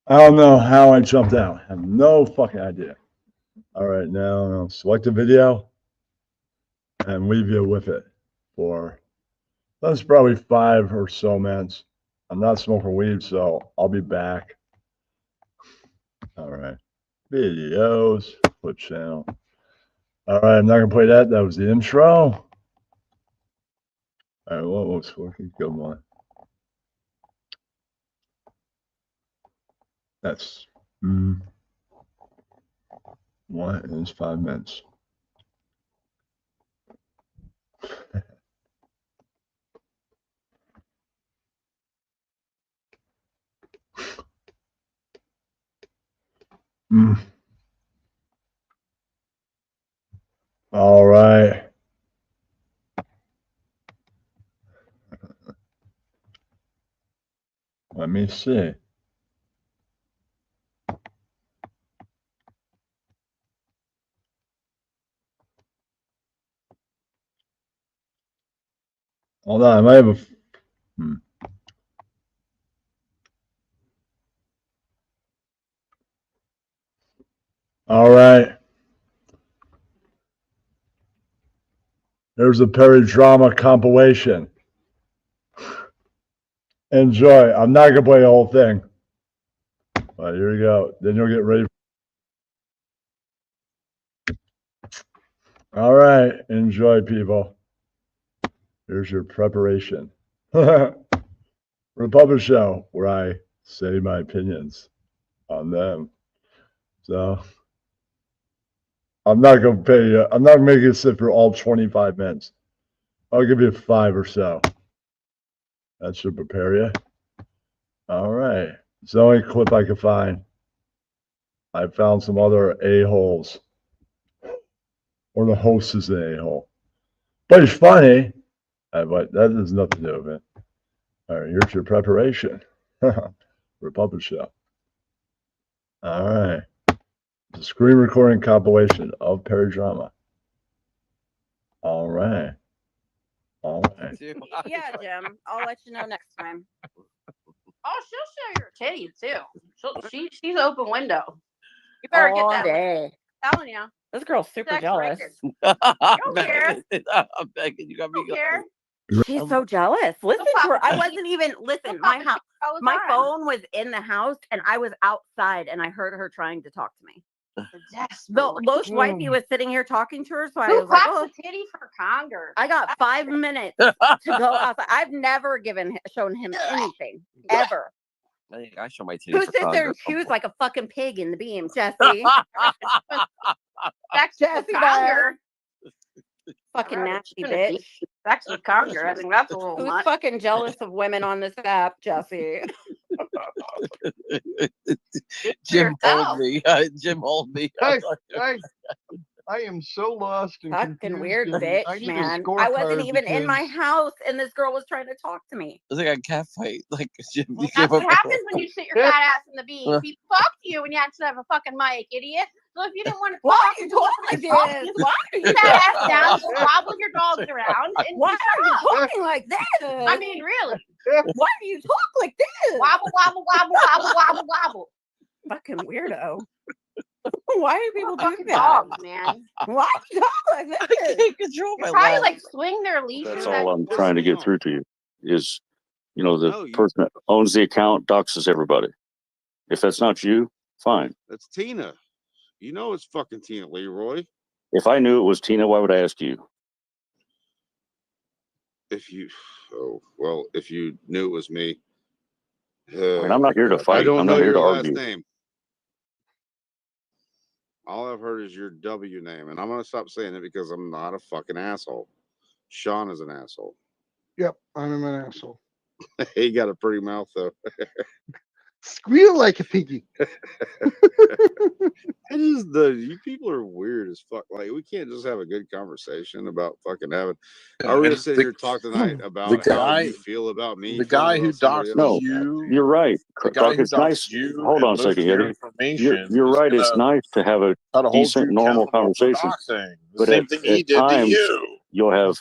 I don't know how I jumped out. I have no fucking idea. All right, now I'll select a video and leave you with it for that's probably 5 or so minutes. I'm not smoking weed, so I'll be back. All right, videos, flip channel. All right, I'm not gonna play that. That was the intro. All right, what was fucking good one? That's 1 is 5 minutes. All right. Let me see. Hold on, I might have a. All right. There's a Perry Drama compilation. Enjoy. I'm not gonna play the whole thing. All right, here we go. Then you'll get ready. All right, enjoy, people. Here's your preparation. Republic Show, where I say my opinions on them. So I'm not gonna pay you. I'm not making it sit for all 25 minutes. I'll give you 5 or so. That should prepare you. All right. It's the only clip I could find. I found some other a-holes. Or the host is an a-hole. But it's funny. But that has nothing to do with it. All right, here's your preparation. Republic Show. All right. It's a screen recording compilation of Perry Drama. All right. All right. Yeah, Jim. I'll let you know next time. Oh, she'll show your titties too. She's open window. You better all get that. day. I'm telling you. This girl's super Sex jealous. record. don't care. I'm begging you. Got me Don't care. She's so jealous. Listen to her. I wasn't even listen. My house, All the my time. phone was in the house, and I was outside, and I heard her trying to talk to me. Yes. Lowe's wifey was sitting here talking to her, so I Who was like, pops "Oh, a titty for Conger? I got 5 minutes to go outside." I've never shown him anything ever. I think I show my titties. Who for sits there and Congress. chews like a fucking pig in the beam, Jesse? Sex Jesse with Conger. Fucking Right, nasty gonna bitch. Sex with Conger. I think that's a little Who's much. fucking jealous of women on this app, Jesse? Jim yourself. hold me. Jim hold me. I am so lost and Fucking confused weird and bitch, I need a man. I scorecard wasn't even in my because- house, and this girl was trying to talk to me. It's like a cat fight. Like Jim. Well, that's what happens when you sit your fat ass in the beam. People talk to you when you actually have a fucking mic, idiot. So if you didn't want to Why talk, are you talking like this? Why are you Sit that ass down, just wobble your dogs around, and Why just are you shut up. talking like this? I mean, really. Why do you talk like this? Wobble, wobble, wobble, wobble, wobble, wobble. Fucking weirdo. Why do people do Fucking that? dogs, man. Why dogs? I can't control They my probably laugh. like swing their leashes. That's at all I'm people. trying to get through to you is, you know, the No, you- person that owns the account doxes everybody. If that's not you, fine. That's Tina. You know it's fucking Tina Leroy. If I knew it was Tina, why would I ask you? If you, oh well, if you knew it was me. I mean, I'm not here to I fight. don't I'm know not here your to last argue. name. All I've heard is your W name, and I'm gonna stop saying it because I'm not a fucking asshole. Sean is an asshole. Yep, I'm an asshole. He got a pretty mouth though. Squeal like a piggy. You people are weird as fuck. Like we can't just have a good conversation about fucking having. Are we And gonna sit here and talk tonight about the how guy- you feel about me? The guy feeling who about somebody doxes else? No, you, you're right. the guy Clark, who it's nice. doxes you, Hold on a and second, most of your Eddie. information. You're is right. It's gonna nice to have a try to hold decent, you normal accountable for conversation. doxing. The But same thing he at did to times, you. you'll have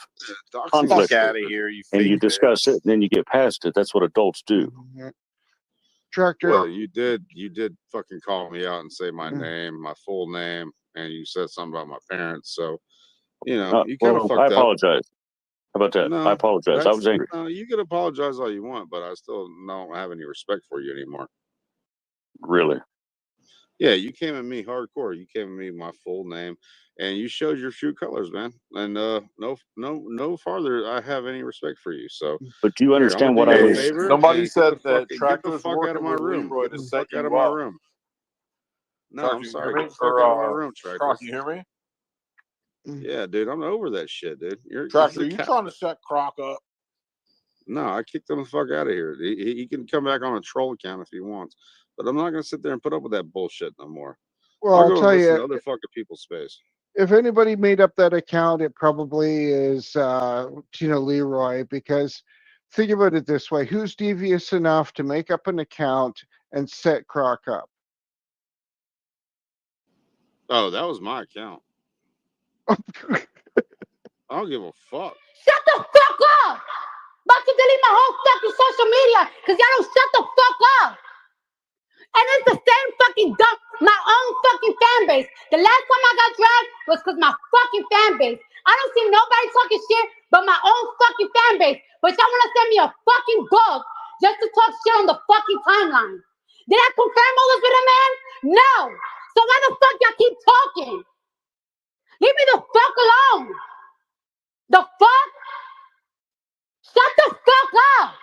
Doxing conflict, Fuck out of here, you and you fake discuss it, fans. and then you get past it. That's what adults do. Tractor. Well, you did fucking call me out and say my Mm. name, my full name, and you said something about my parents. So, you know, you kind of Well, fucked I up. apologize. How about that? No, I apologize. I was angry. No, you can apologize all you want, but I still don't have any respect for you anymore. Really? Yeah, you came at me hardcore. You came at me my full name, and you showed your true colors, man. And no farther I have any respect for you. So, But do you here, I'm understand gonna what do I you a was? favor. Nobody and said get that the Tractor's fuck out of working my with room. Leroy Get to the set fuck out you of my up. room. No, Tractor, I'm you sorry. hear me? Get the fuck out of my room, Croc, Tractor. you hear me? Yeah, dude, I'm over that shit, dude. Tractor, you trying to set Croc up? No, I kicked him the fuck out of here. He can come back on a troll account if he wants, but I'm not gonna sit there and put up with that bullshit no more. Well, I'll I'll go tell and listen you, to other fucking people's space. if anybody made up that account, it probably is Tina Leroy, because think about it this way: who's devious enough to make up an account and set Croc up? Oh, that was my account. I don't give a fuck. Shut the fuck up! About to delete my whole fucking social media because y'all don't shut the fuck up. And it's the same fucking dump, my own fucking fan base. The last time I got dragged was because my fucking fan base. I don't see nobody talking shit but my own fucking fan base. But y'all want to send me a fucking bug just to talk shit on the fucking timeline. Did I confirm all this with a man? No. So why the fuck y'all keep talking? Leave me the fuck alone. The fuck? Shut the fuck up.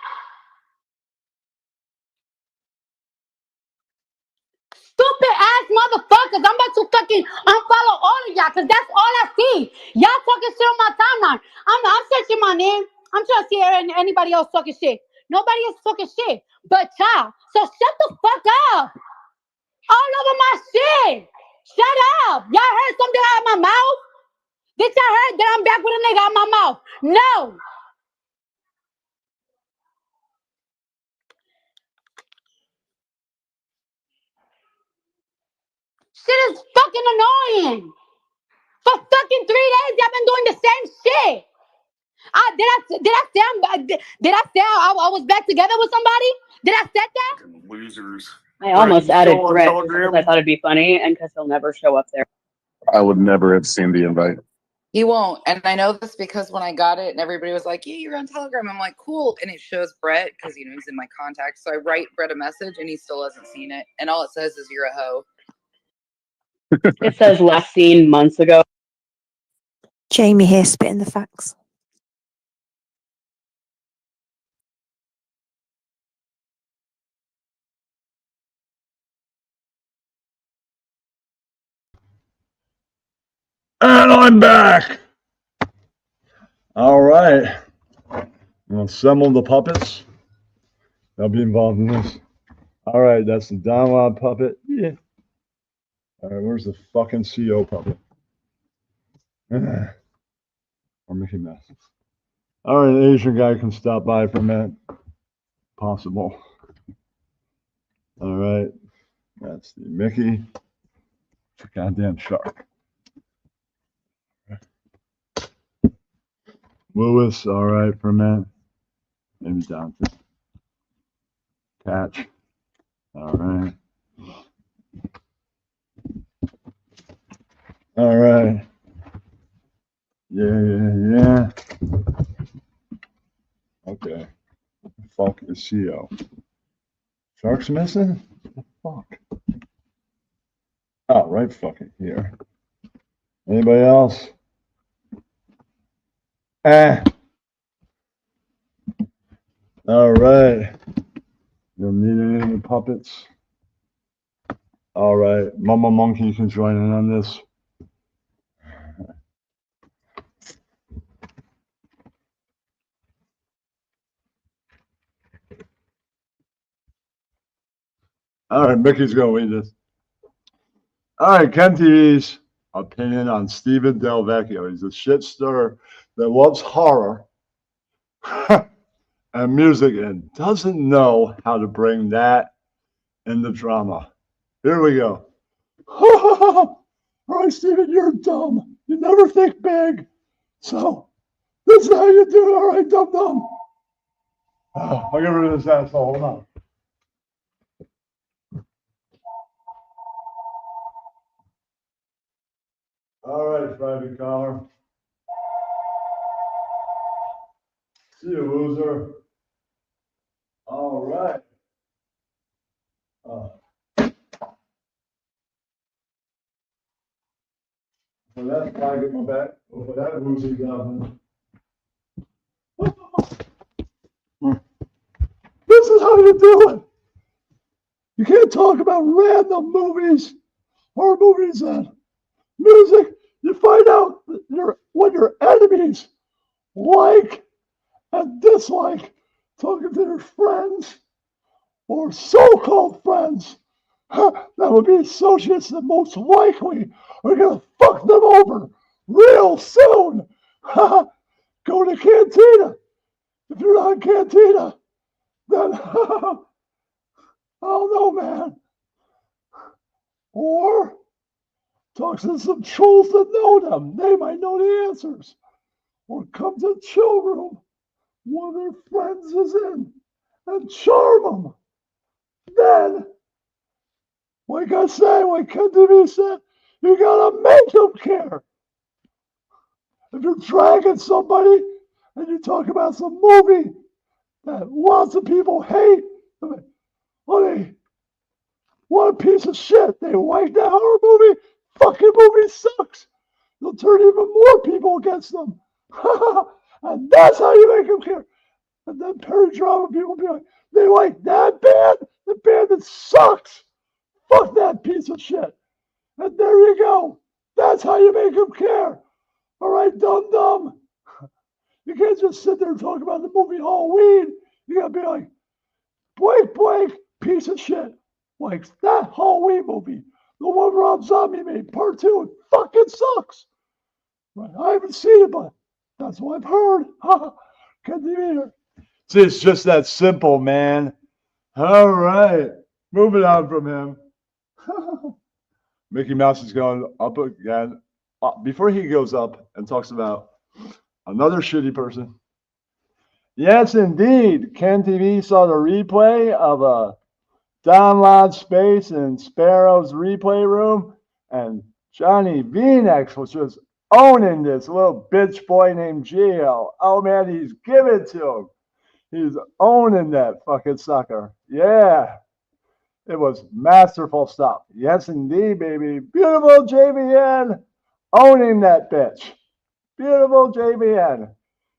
Stupid ass motherfuckers. I'm about to fucking unfollow all of y'all because that's all I see. Y'all talking shit on my timeline. I'm searching my name. I'm trying to see anybody else talking shit. Nobody else talking shit but y'all. So shut the fuck up. All over my shit. Shut up. Y'all heard something out of my mouth? Did y'all heard that I'm back with a nigga out my mouth? No. Shit is fucking annoying. For fucking 3 days, y'all been doing the same shit. Did I say I was back together with somebody? Did I say that? Losers. I almost Right, added show on Brett because Telegram. I thought it'd be funny and because he'll never show up there. I would never have seen the invite. He won't. And I know this because when I got it and everybody was like, yeah, you're on Telegram. I'm like, cool. And it shows Brett because, you know, he's in my contacts. So I write Brett a message and he still hasn't seen it. And all it says is you're a hoe. It says last seen months ago. Jamie here spitting the facts. And I'm back. All right. We'll assemble the puppets. They'll be involved in this. All right, that's the download puppet. Yeah. All right, where's the fucking CO puppet? Or Mickey Mouse. All right, the Asian guy can stop by for a minute. Possible. All right, that's the Mickey. It's a goddamn shark. Lewis, all right for a minute. Maybe down to catch. All right. All right. Yeah. Okay. Fuck is CEO. Shark's missing? What the fuck? Oh, right fucking here. Anybody else? All right. You don't need any puppets? All right. Mama Monkey can join in on this. All right, Mickey's going to lead this. All right, Ken TV's opinion on Steven Del Vecchio. He's a shit stirrer that loves horror and music and doesn't know how to bring that in the drama. Here we go. All right, Steven, you're dumb. You never think big. So this is how you do it. All right, dumb. I'll get rid of this asshole. Hold on. All right, private caller. See you, loser. All right. So that's private back. For that loser down. This is how you do it. You can't talk about random movies, horror movies, and music. You find out what your enemies like and dislike, talking to their friends or so-called friends. That would be associates that most likely are going to fuck them over real soon. Go to Cantina. If you're not in Cantina, then I don't know, man. Or talk to some trolls that know them. They might know the answers. Or come to the chill room. One of their friends is in. And charm them. Then, like I say, like Ken TV said, you gotta make them care. If you're dragging somebody and you talk about some movie that lots of people hate, honey, what a piece of shit. They like that horror movie. Fucking movie sucks. You'll turn even more people against them. And that's how you make them care. And then paradrama people be like, they like that band? The band that sucks. Fuck that piece of shit. And there you go. That's how you make them care. All right, dumb. You can't just sit there and talk about the movie Halloween. You gotta be like, blank, piece of shit. Like that Halloween movie, the one Rob Zombie made, part 2, it fucking sucks. Right, I haven't seen it, but that's what I've heard. Can't even hear. See, it's just that simple, man. All right, moving on from him. Mickey Mouse is going up again. Before he goes up and talks about another shitty person. Yes, indeed. Ken TV saw the replay of a download space in Sparrow's replay room, and Johnny V-Nex was just owning this little bitch boy named Gio. Oh man, he's giving to him. He's owning that fucking sucker. Yeah. It was masterful stuff. Yes, indeed, baby. Beautiful JVN owning that bitch. Beautiful JVN.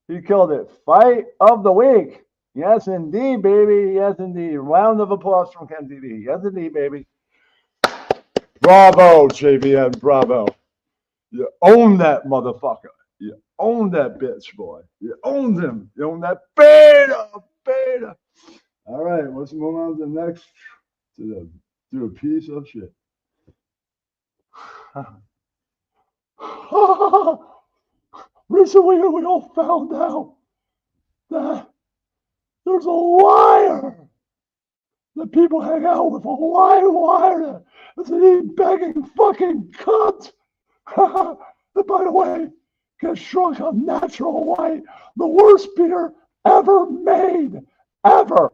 He killed it. Fight of the week. Yes, indeed, baby. Yes, indeed. Round of applause from Ken TV. Yes, indeed, baby. Bravo, JVN. Bravo. You own that motherfucker. You own that bitch, boy. You owned him. You own that beta. All right, let's move on to the next. To a piece of shit. Recently, we all found out that there's a liar that people hang out with. A liar that's an begging fucking cunt. That, by the way, gets drunk on Natural White, the worst beer ever made. Ever.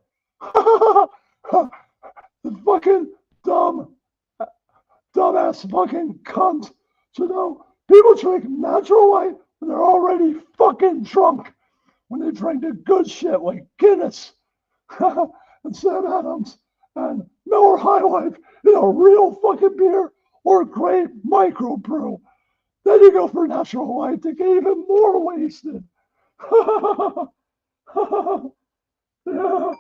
The fucking dumbass fucking cunt So now people drink natural light when they're already fucking drunk. When they drink the good shit like Guinness and Sam Adams and Miller High Life in a real fucking beer or a great microbrew. Then you go for natural light to get even more wasted. Yeah.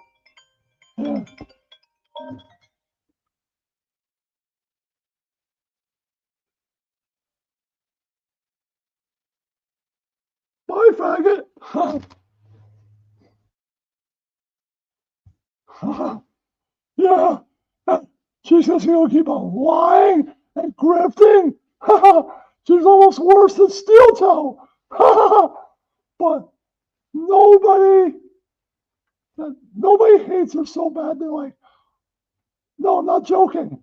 Yeah. Bye, faggot. Yeah. She's just gonna keep on lying and grifting. She's almost worse than Steel Toe. But nobody hates her so bad. They're like, no, I'm not joking.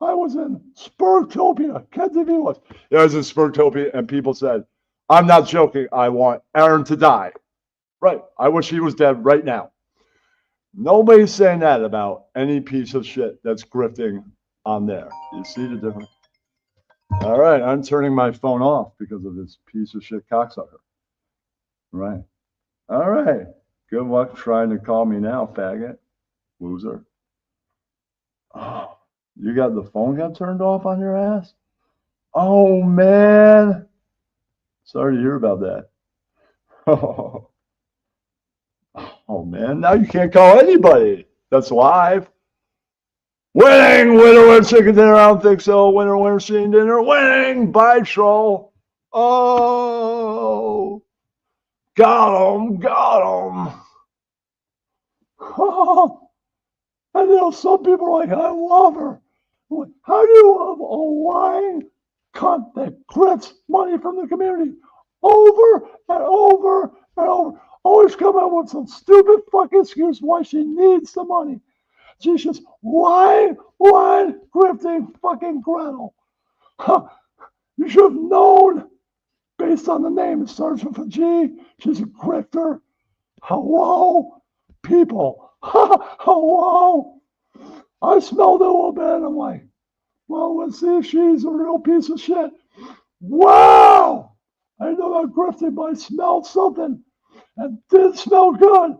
I was in Spurtopia. Ken TV was. Yeah, I was in Spurtopia, and people said, I'm not joking. I want Aaron to die. Right. I wish he was dead right now. Nobody's saying that about any piece of shit that's grifting on there. You see the difference? All right. I'm turning my phone off because of this piece of shit cocksucker. Right. All right. Good luck trying to call me now, faggot. Loser. Oh, you got the phone got turned off on your ass? Oh, man. Sorry to hear about that. Oh, man. Now you can't call anybody that's live. Winning, winner, chicken dinner. I don't think so. Winner, winner, chicken dinner. Winning. Bye, troll. Oh. Got him. Got him. And you know, some people are like, I love her. I'm like, how do you love a lying cunt that grifts money from the community over and over and over? Always come up with some stupid fucking excuse why she needs the money. She's just lying, grifting fucking Gretel. You should have known based on the name. It starts with a G. She's a grifter. Hello, people. Hello. I smelled it a little bit. And I'm like, well, let's see if she's a real piece of shit. Wow. I know that grifting, but I smelled something and did smell good.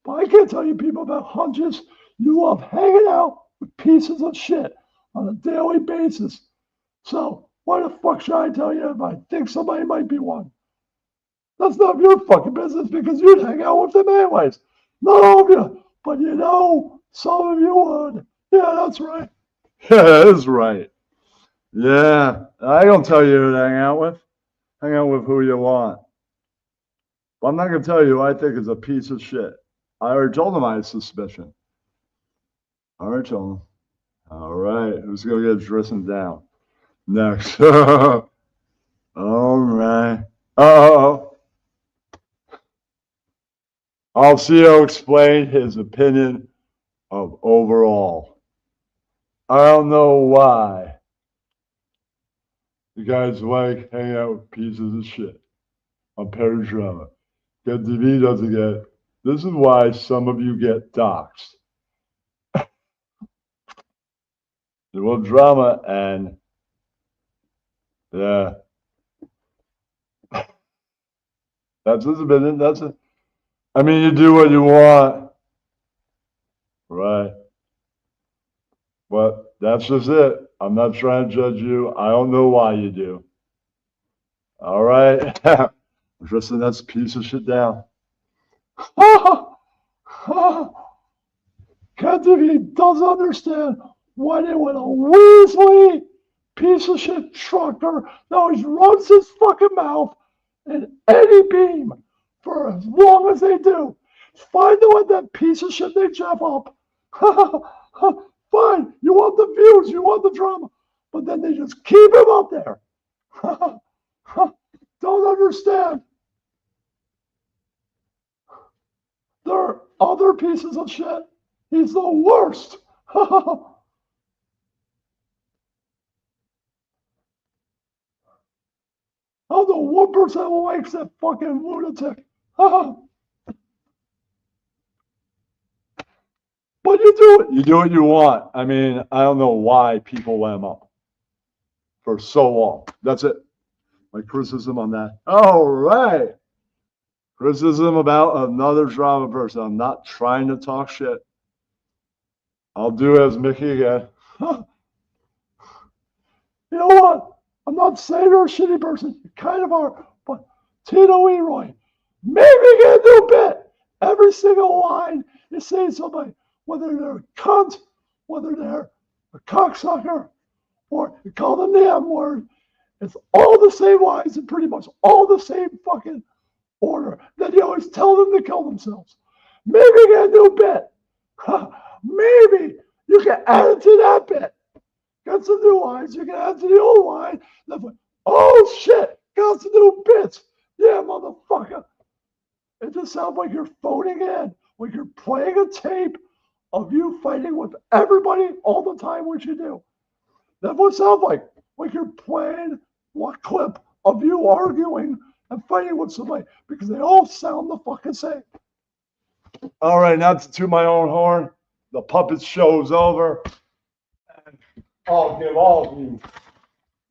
But I can't tell you people about hunches. You love hanging out with pieces of shit on a daily basis. So why the fuck should I tell you if I think somebody might be one? That's none of your fucking business because you'd hang out with them anyways. Not all of you, but you know, some of you would. Yeah, that's right. Yeah, that is right. Yeah, I don't tell you who to hang out with. Hang out with who you want. But I'm not going to tell you who I think is a piece of shit. I already told them I had suspicion. I already told them. All right, who's going to get driven down? Next. All right. Uh-oh. Alcio explained his opinion of overall. I don't know why. You guys like hanging out with pieces of shit on Perry Drama. Ken TV doesn't get. This is why some of you get doxxed. There was drama and yeah. That's his opinion. That's it. I mean, you do what you want. Right. But that's just it. I'm not trying to judge you. I don't know why you do. All right. Tristan, that's a piece of shit down. KTV doesn't understand why they want a Weasley piece of shit trucker that always runs his fucking mouth in any beam for as long as they do. Find the one that piece of shit they jump up. Fine, you want the views, you want the drama, but then they just keep him up there. Don't understand. There are other pieces of shit. He's the worst. Oh, the 1% likes that fucking lunatic. But you do it. You do what you want. I mean, I don't know why people let him up. for so long. That's it. My criticism on that. All right. Criticism about another drama person. I'm not trying to talk shit. I'll do as Mickey again. You know what? I'm not saying you're a shitty person. You kind of are. But Tito Leroy, maybe get a new bit. Every single line is saying somebody, whether they're a cunt, whether they're a cocksucker, or you call them the M word. It's all the same lines and pretty much all the same fucking order. Then you always tell them to kill themselves. Maybe get a new bit. Maybe you can add it to that bit. Got some new lines. You can add to the old line. Oh shit! Got some new bits. Yeah, motherfucker. It just sounds like you're phoning in, like you're playing a tape of you fighting with everybody all the time, which you do. That's what it sounds like you're playing a clip of you arguing and fighting with somebody because they all sound the fucking same. All right, not to toot my own horn. The puppet show's over. And I'll give all of you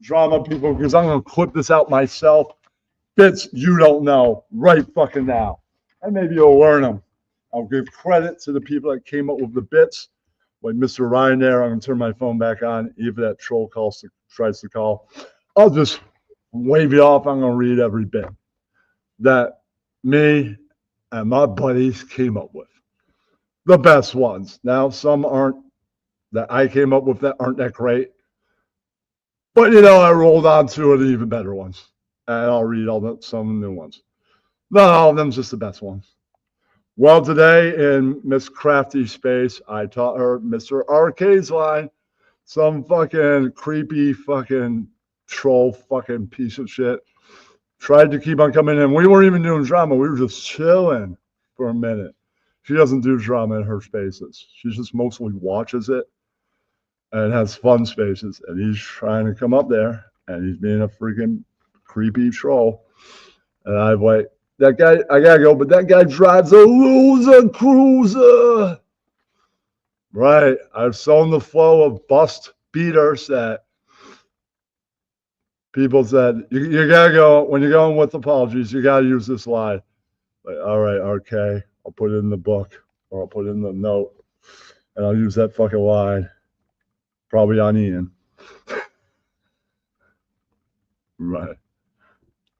drama people, because I'm going to clip this out myself, bits you don't know right fucking now. And maybe you'll learn them. I'll give credit to the people that came up with the bits. Like Mr. Ryan there, I'm going to turn my phone back on. Even if that troll tries to call, I'll just wave it off. I'm going to read every bit that me and my buddies came up with. The best ones. Now, some aren't that I came up with that aren't that great. But, you know, I rolled on to it even better ones. And I'll read some new ones. Not all of them, just the best ones. Well, today in Miss Crafty Space, I taught her Mr. Arcade's line. Some fucking creepy fucking troll fucking piece of shit tried to keep on coming in. We weren't even doing drama. We were just chilling for a minute. She doesn't do drama in her spaces. She just mostly watches it and has fun spaces. And he's trying to come up there, and he's being a freaking creepy troll. And I'm like, that guy, I gotta go, but that guy drives a loser cruiser. Right. I've sown the flow of bust beaters that people said, you gotta go, when you're going with apologies, you gotta use this line. Like, all right, okay, I'll put it in the book, or I'll put it in the note, and I'll use that fucking line. Probably on Ian. Right.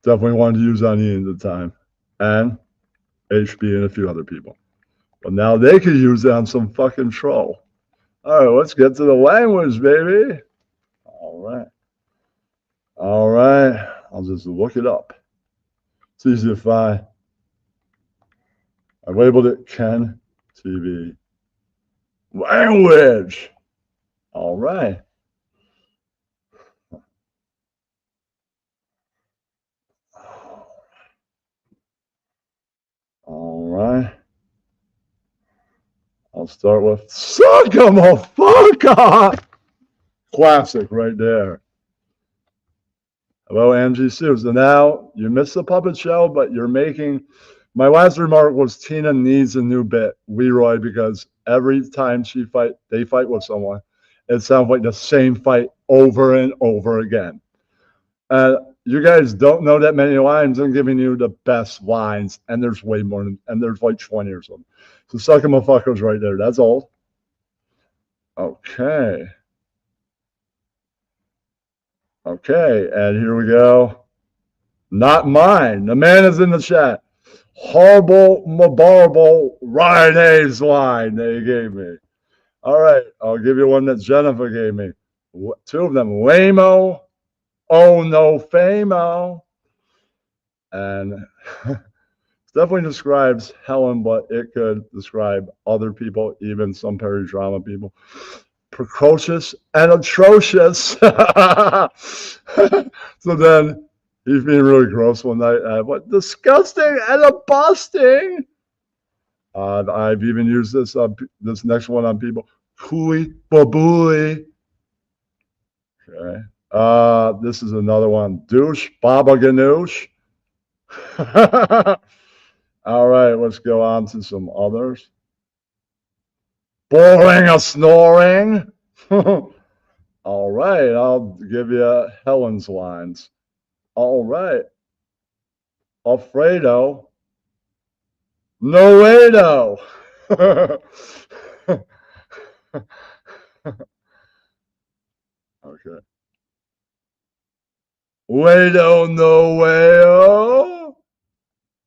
Definitely wanted to use on Ian at the time. And HB and a few other people. But now they could use it on some fucking troll. All right, let's get to the language, baby. All right. All right. I'll just look it up. It's easy to find. I labeled it Ken TV. Language. All right. All right. I'll start with suck 'em a fuck off. Classic right there. Hello, Angie Susan. Now, you missed the puppet show, but you're making... My last remark was Tina needs a new bit, Leroy, because every time they fight with someone, it sounds like the same fight over and over again. You guys don't know that many lines. I'm giving you the best lines, and there's way more, and there's like 20 or something. So suck 'em a fuckers right there. That's all. Okay. Okay, and here we go. Not mine. The man is in the chat. Horrible, mabarble, Ryan line they gave me. All right, I'll give you one that Jennifer gave me. Two of them. Lame-o. Oh, no fame-o. And it definitely describes Helen, but it could describe other people, even some peri-drama people. Precocious and atrocious. So then he's being really gross one night. What disgusting and a busting. I've even used this next one on people. Cooey babooey. Okay. This is another one. Douche, Baba Ganoush. All right, let's go on to some others. Boring a snoring. All All right, I'll give you Helen's lines. All right. Alfredo. No way, no. Okay. Waydo, no way. Oh.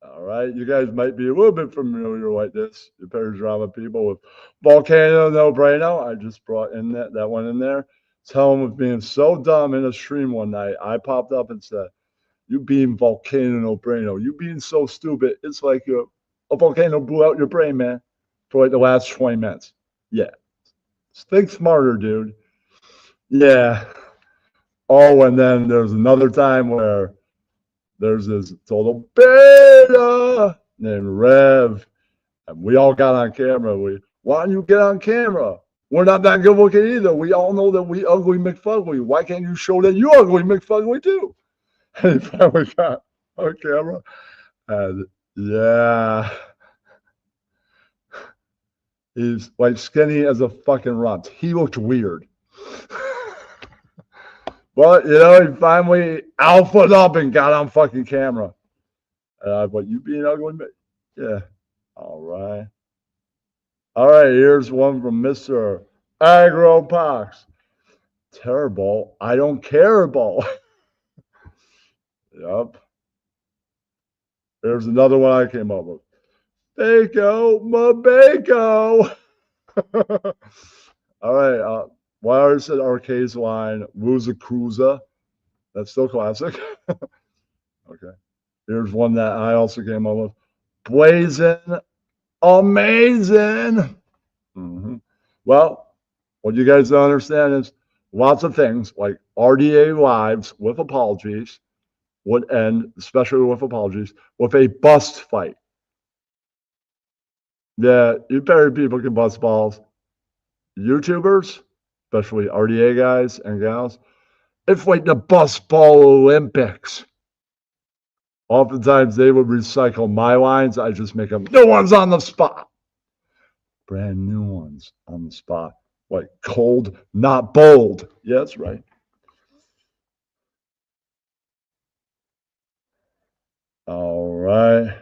All right, you guys might be a little bit familiar like this, you Paradrama people, with Volcano No Braino. I just brought in that one in there. Tell him with being so dumb in a stream one night. I popped up and said, "You being Volcano No Braino, you being so stupid. It's like a volcano blew out your brain, man, for like the last 20 minutes." Yeah, think smarter, dude. Yeah. Oh, and then there's another time where there's this total beta named Rev, and we all got on camera. Why don't you get on camera? We're not that good looking either. We all know that we ugly McFugly. Why can't you show that you ugly McFugly too? And he finally got on camera, and yeah, he's like skinny as a fucking runt. He looked weird. But, you know, he finally alphaed up and got on fucking camera. But you being ugly, yeah. All right. All right, here's one from Mr. Agro Pox. Terrible. I don't care about. Yep. There's another one I came up with. Bako, my Bako. All right. Wire said Arcade's line, Wuza Cruza. That's still classic. Okay. Here's one that I also came up with. Blazing amazing. Well, what you guys don't understand is lots of things like RDA lives with apologies would end, especially with apologies, with a bust fight. Yeah, you better people can bust balls. YouTubers, especially RDA guys and gals, it's like the bust ball Olympics. Oftentimes they would recycle my lines. I just make them new ones on the spot. Brand new ones on the spot. Like cold, not bold. Yeah, that's right. All right.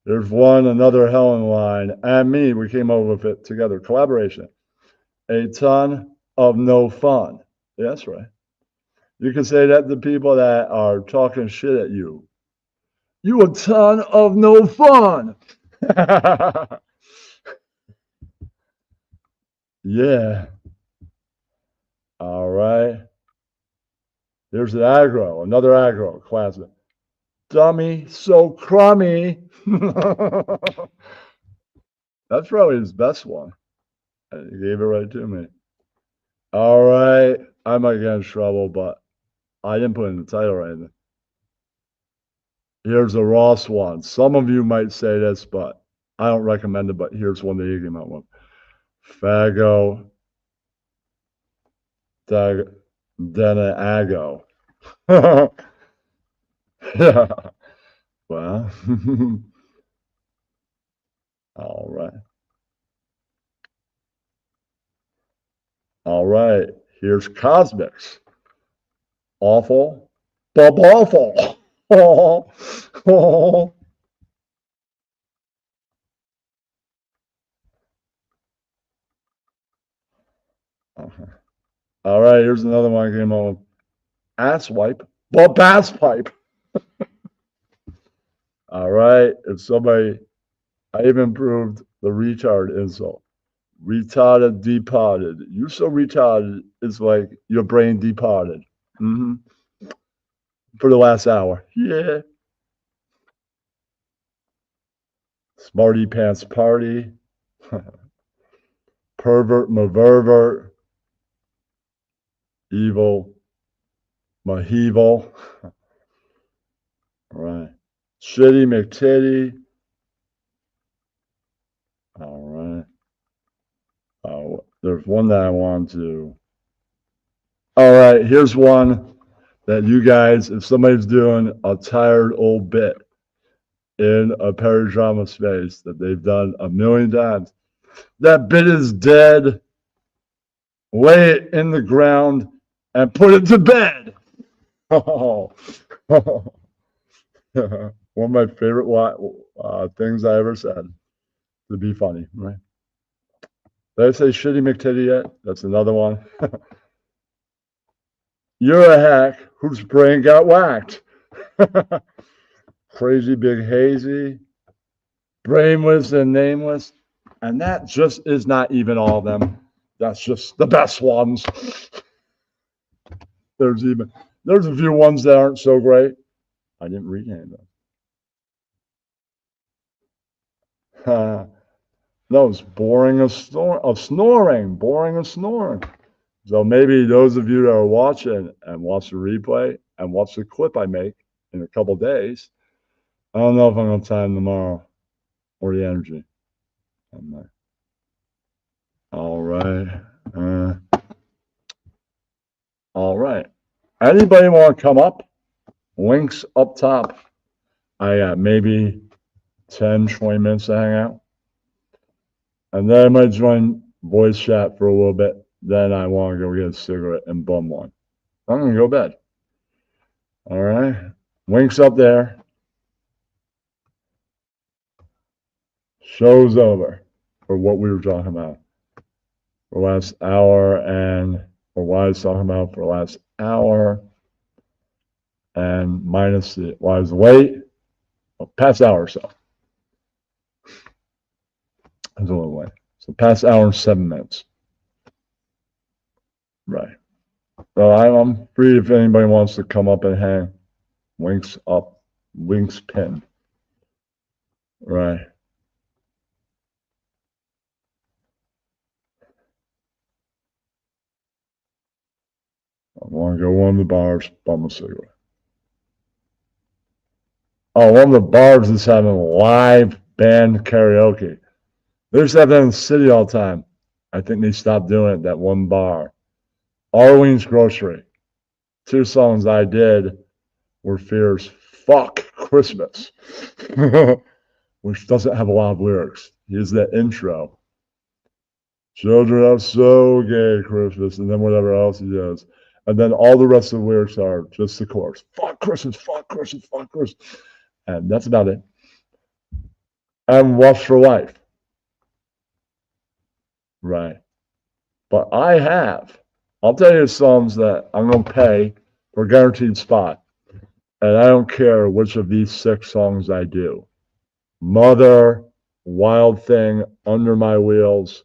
There's another Helen line. And me, we came up with it together. Collaboration. A ton of no fun. Yeah, that's right. You can say that to people that are talking shit at you. You a ton of no fun. Yeah. All right. There's an aggro, another aggro classic. Dummy, so crummy. That's probably his best one. He gave it right to me. All right. I might get in trouble, but I didn't put in the title right now. Here's a Ross one. Some of you might say this, but I don't recommend it, but here's one that you came out with. Fago. Denago. Yeah. Well. All right. All right. Here's Cosmics. Awful. Bob awful. Oh. Oh. All right, here's another one I came up with. Ass wipe, but bass pipe. All right, if somebody, I even proved the retard insult. Retarded, departed. You so retarded, it's like your brain departed. For the last hour. Yeah. Smarty pants party. Pervert, maververt. Evil, Maheval. All right. Shitty McTitty. All right. Oh, there's one that I want to. All right. Here's one that you guys, if somebody's doing a tired old bit in a paradrama space that they've done a million times, that bit is dead. lay it in the ground, and put it to bed. Oh. One of my favorite things I ever said to be funny, right? Did I say shitty McTitty yet? That's another one. You're a hack whose brain got whacked. Crazy Big Hazy, brainless and nameless. And that just is not even all of them. That's just the best ones. There's a few ones that aren't so great. I didn't read any of them. No, it's boring of snoring, boring of snoring. So maybe those of you that are watching and watch the replay and watch the clip I make in a couple days, I don't know if I'm going to have time tomorrow or the energy. All right. All right. Anybody want to come up? Links up top. I got maybe 10, 20 minutes to hang out. And then I might join voice chat for a little bit. Then I want to go get a cigarette and bum one. I'm going to go to bed. All right. Links up there. Show's over for what we were talking about for the last hour and for what I was talking about for the last hour and minus the why I was late. Past hour or so. I was a little late. So past hour and 7 minutes. Right. So I'm free if anybody wants to come up and hang. Links up. Links pinned. Right. I want to go one of the bars, bum a cigarette. Oh, one of the bars is having live band karaoke. They used to have that in the city all the time. I think they stopped doing it, that one bar. Arlene's Grocery. 2 songs I did were Fear's Fuck Christmas, which doesn't have a lot of lyrics. Here's the intro. Children are so gay Christmas, and then whatever else he does. And then all the rest of the lyrics are just the chorus. Fuck Christmas, fuck Christmas, fuck Christmas. And that's about it. And Lust for Life. Right. But I'll tell you songs that I'm going to pay for a guaranteed spot. And I don't care which of these 6 songs I do. Mother, Wild Thing, Under My Wheels,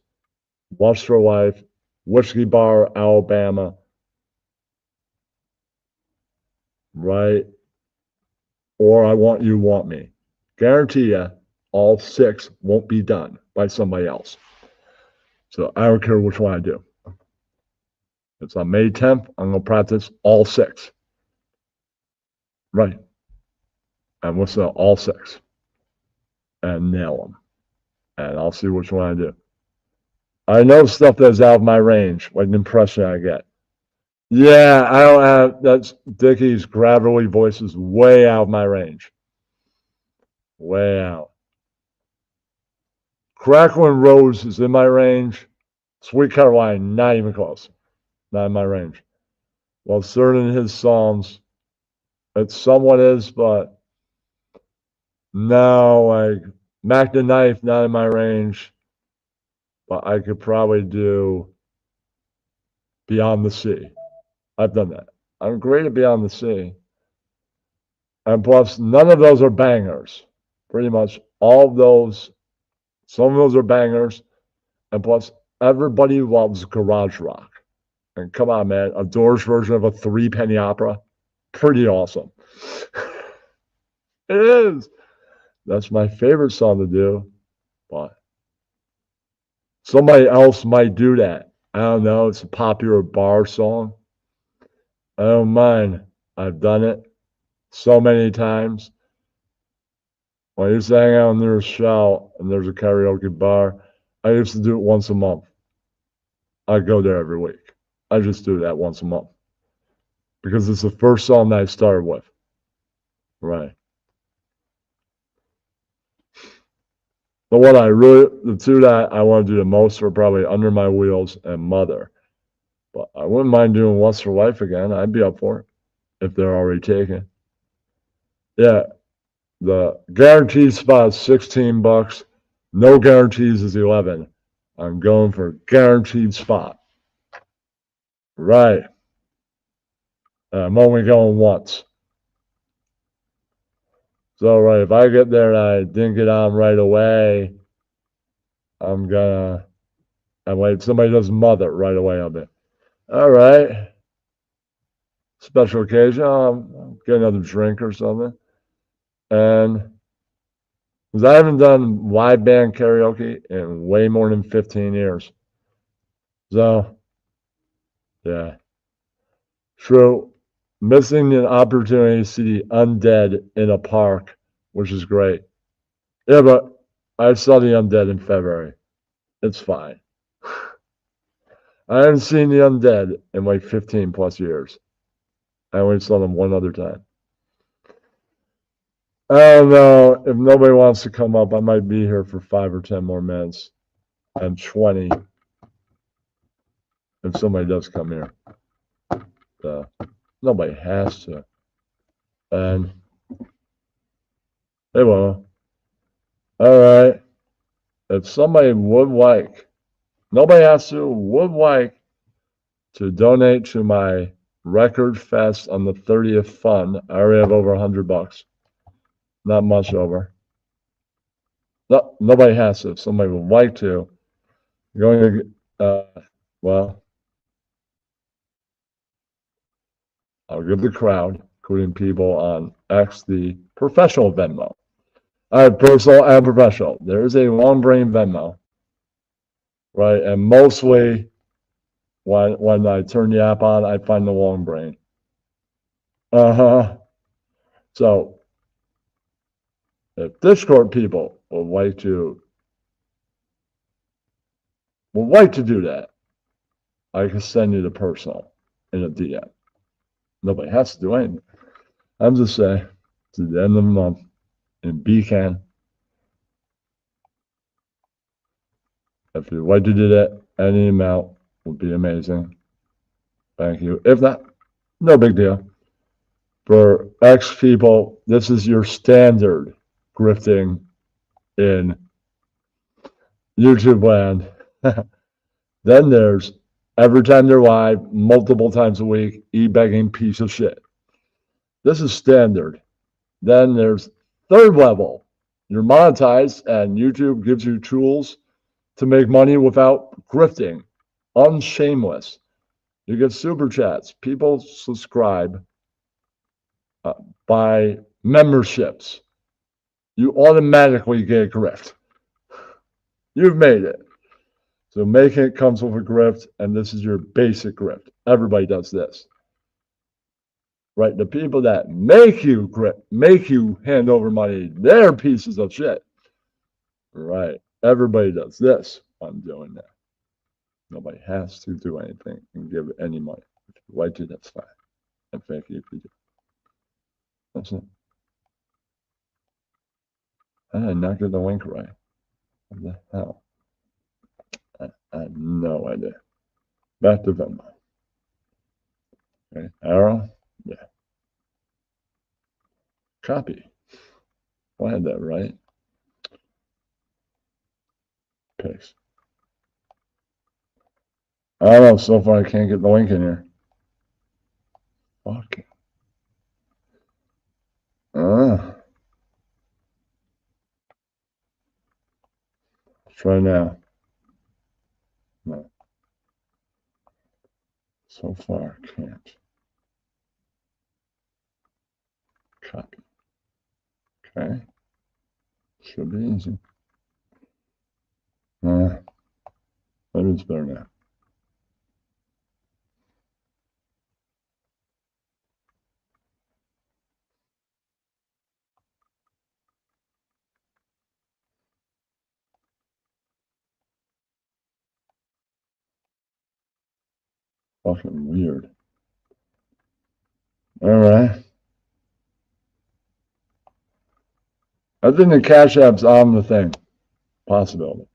Lust for Life, Whiskey Bar, Alabama. Right? Or I Want You, Want Me. Guarantee you, all 6 won't be done by somebody else. So I don't care which one I do. It's on May 10th. I'm going to practice all 6. Right. And whistle all 6. And nail them. And I'll see which one I do. I know stuff that's out of my range, like the impression I get. Yeah, I don't have, that's Dickie's gravelly voice is way out of my range. Way out. Crackling Rose is in my range. Sweet Caroline, not even close. Not in my range. Well, certain his songs, it somewhat is, but no, like Mac the Knife, not in my range. But I could probably do Beyond the Sea. I've done that. I'm great at Beyond the Sea. And plus, none of those are bangers. Pretty much all of those, some of those are bangers. And plus, everybody loves garage rock. And come on, man, a Doors version of a 3-penny opera, pretty awesome. It is. That's my favorite song to do. But somebody else might do that. I don't know. It's a popular bar song. I don't mind. I've done it so many times. When I used to hang out near a Shell and there's a karaoke bar, I used to do it once a month. I'd go there every week. I just do that once a month. Because it's the first song that I started with. Right. But the 2 that I want to do the most are probably Under My Wheels and Mother. But I wouldn't mind doing What's for Life again. I'd be up for it if they're already taken. Yeah, the guaranteed spot is $16. No guarantees is 11. I'm going for guaranteed spot. Right. I'm only going once. So, right, if I get there and I didn't get on right away, I'm gonna, and wait, somebody does mother right away on it. All right. Special occasion, I'll get another drink or something. And because I haven't done live band karaoke in way more than 15 years. So, yeah. True. Missing an opportunity to see Undead in a park, which is great. Yeah, but I saw the Undead in February. It's fine. I haven't seen the Undead in like 15 plus years. I only saw them one other time. I don't know. If nobody wants to come up, I might be here for 5 or 10 more minutes. And 20 if somebody does come here. Nobody has to. And they won't. All right. If somebody would like, nobody has to, would like to donate to my Record Fest on the 30th fund, I already have over $100. Not much over. No, nobody has to. If somebody would like to, you're going to, well, I'll give the crowd, including people on X, the professional Venmo. I have personal and professional. There is a long brain Venmo, right? And mostly when I turn the app on, I find the long brain. So if Discord people would like to do that, I can send you the personal in a DM. Nobody has to do anything. I'm just saying, it's at the end of the month in Beacon. If you'd like to do that, any amount would be amazing. Thank you. If not, no big deal. For X people, this is your standard grifting in YouTube land. Then there's every time they're live, multiple times a week, e-begging piece of shit. This is standard. Then there's third level. You're monetized and YouTube gives you tools to make money without grifting. Unshameless. You get super chats. People subscribe by memberships. You automatically get a grift. You've made it. So making it comes with a grift, and this is your basic grift. Everybody does this. Right? The people that make you grift, make you hand over money, they're pieces of shit. Right. Everybody does this. I'm doing that. Nobody has to do anything and give any money. If you like to, that's fine. And thank you if you do. That's it. I did not get the link right. What the hell? I had no idea. Back to Venmo. Okay, arrow? Yeah. Copy. Well, I had that right. Paste. I don't know, so far I can't get the link in here. Fuck. Try now. No. So far, can't. Copy. Okay. Should be easy. Maybe it's better now. Fucking weird. All right. I think the Cash App's on the thing. Possibility.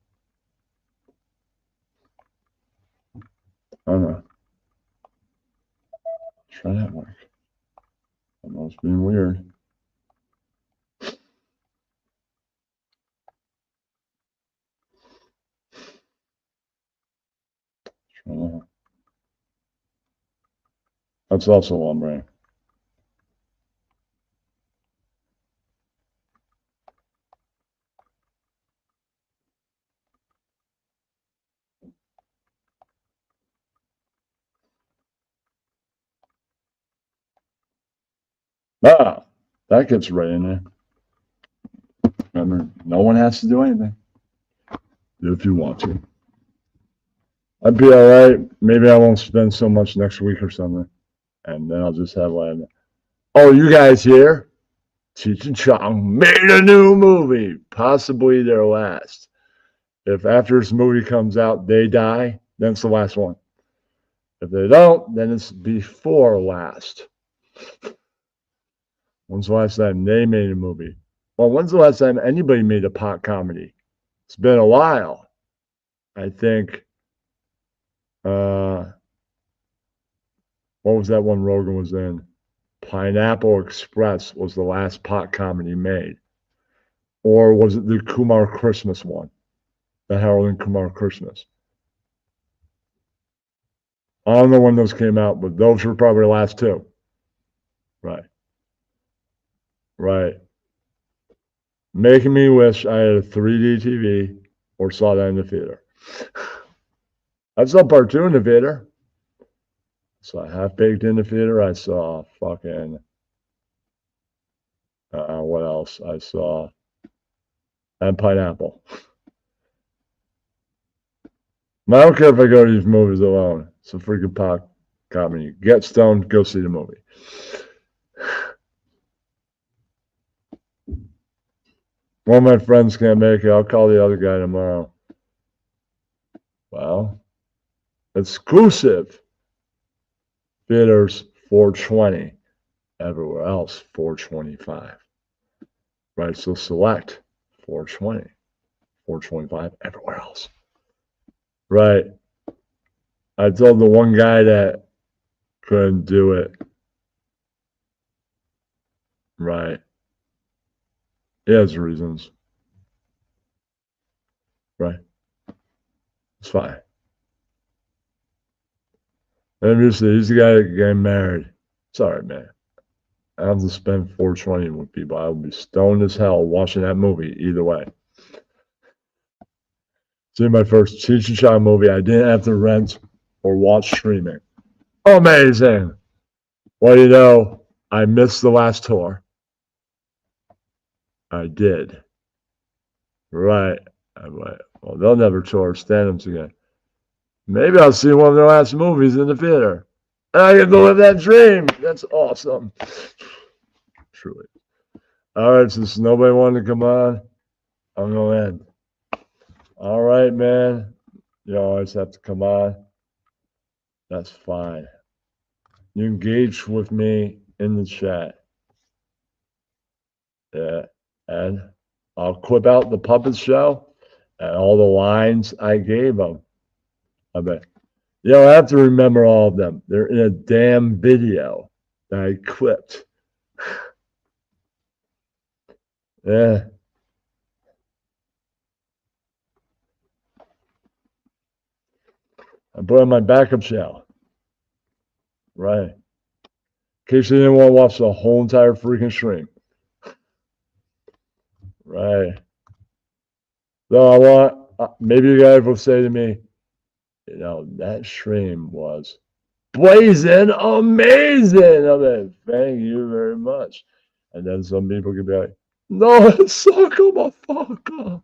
I don't know. Try that work. I know it's being weird. Try that. That's also one brain. Ah, that gets right in there. Remember, no one has to do anything. Do if you want to. I'd be all right. Maybe I won't spend so much next week or something. And then I'll just have like, oh, you guys here? Cheech and Chong made a new movie, possibly their last. If after this movie comes out, they die, then it's the last one. If they don't, then it's before last. When's the last time they made a movie? Well, when's the last time anybody made a pot comedy? It's been a while. I think, what was that one Rogan was in? Pineapple Express was the last pot comedy made. Or was it the Kumar Christmas one? The Harold and Kumar Christmas. I don't know when those came out, but those were probably the last two. Right. Right. Making me wish I had a 3D TV or saw that in the theater. I saw part 2 in the theater. So Half Baked in the theater. I saw fucking what else? I saw and Pineapple. I don't care if I go to these movies alone. It's a freaking pot comedy. Get stoned, go see the movie. One of my friends can't make it. I'll call the other guy tomorrow. Well, exclusive. Theaters $420. Everywhere else $425. Right, so select $420. $425 everywhere else. Right. I told the one guy that couldn't do it. Right. He has reasons. Right. It's fine. And obviously, he's the guy that getting married. Sorry, man. I have to spend $420 with people. I would be stoned as hell watching that movie either way. It's my first Cheech and Chong movie I didn't have to rent or watch streaming. Amazing. Well, you know, I missed the last tour. I did. Right. I'm like, well, they'll never tour stand-ups again. Maybe I'll see one of their last movies in the theater. And I get to live that dream. That's awesome. Truly. All right, since nobody wanted to come on, I'm going to end. All right, man. You always have to come on. That's fine. You engage with me in the chat. Yeah. And I'll clip out the puppet show and all the lines I gave them. I bet. You don't have to remember all of them. They're in a damn video that I clipped. Yeah. I put on my backup channel. Right. In case you didn't want to watch the whole entire freaking stream. Right. So I want, maybe you guys will say to me, you know, that stream was blazing amazing. I'm like, thank you very much. And then some people could be like, no, it suck, motherfucker.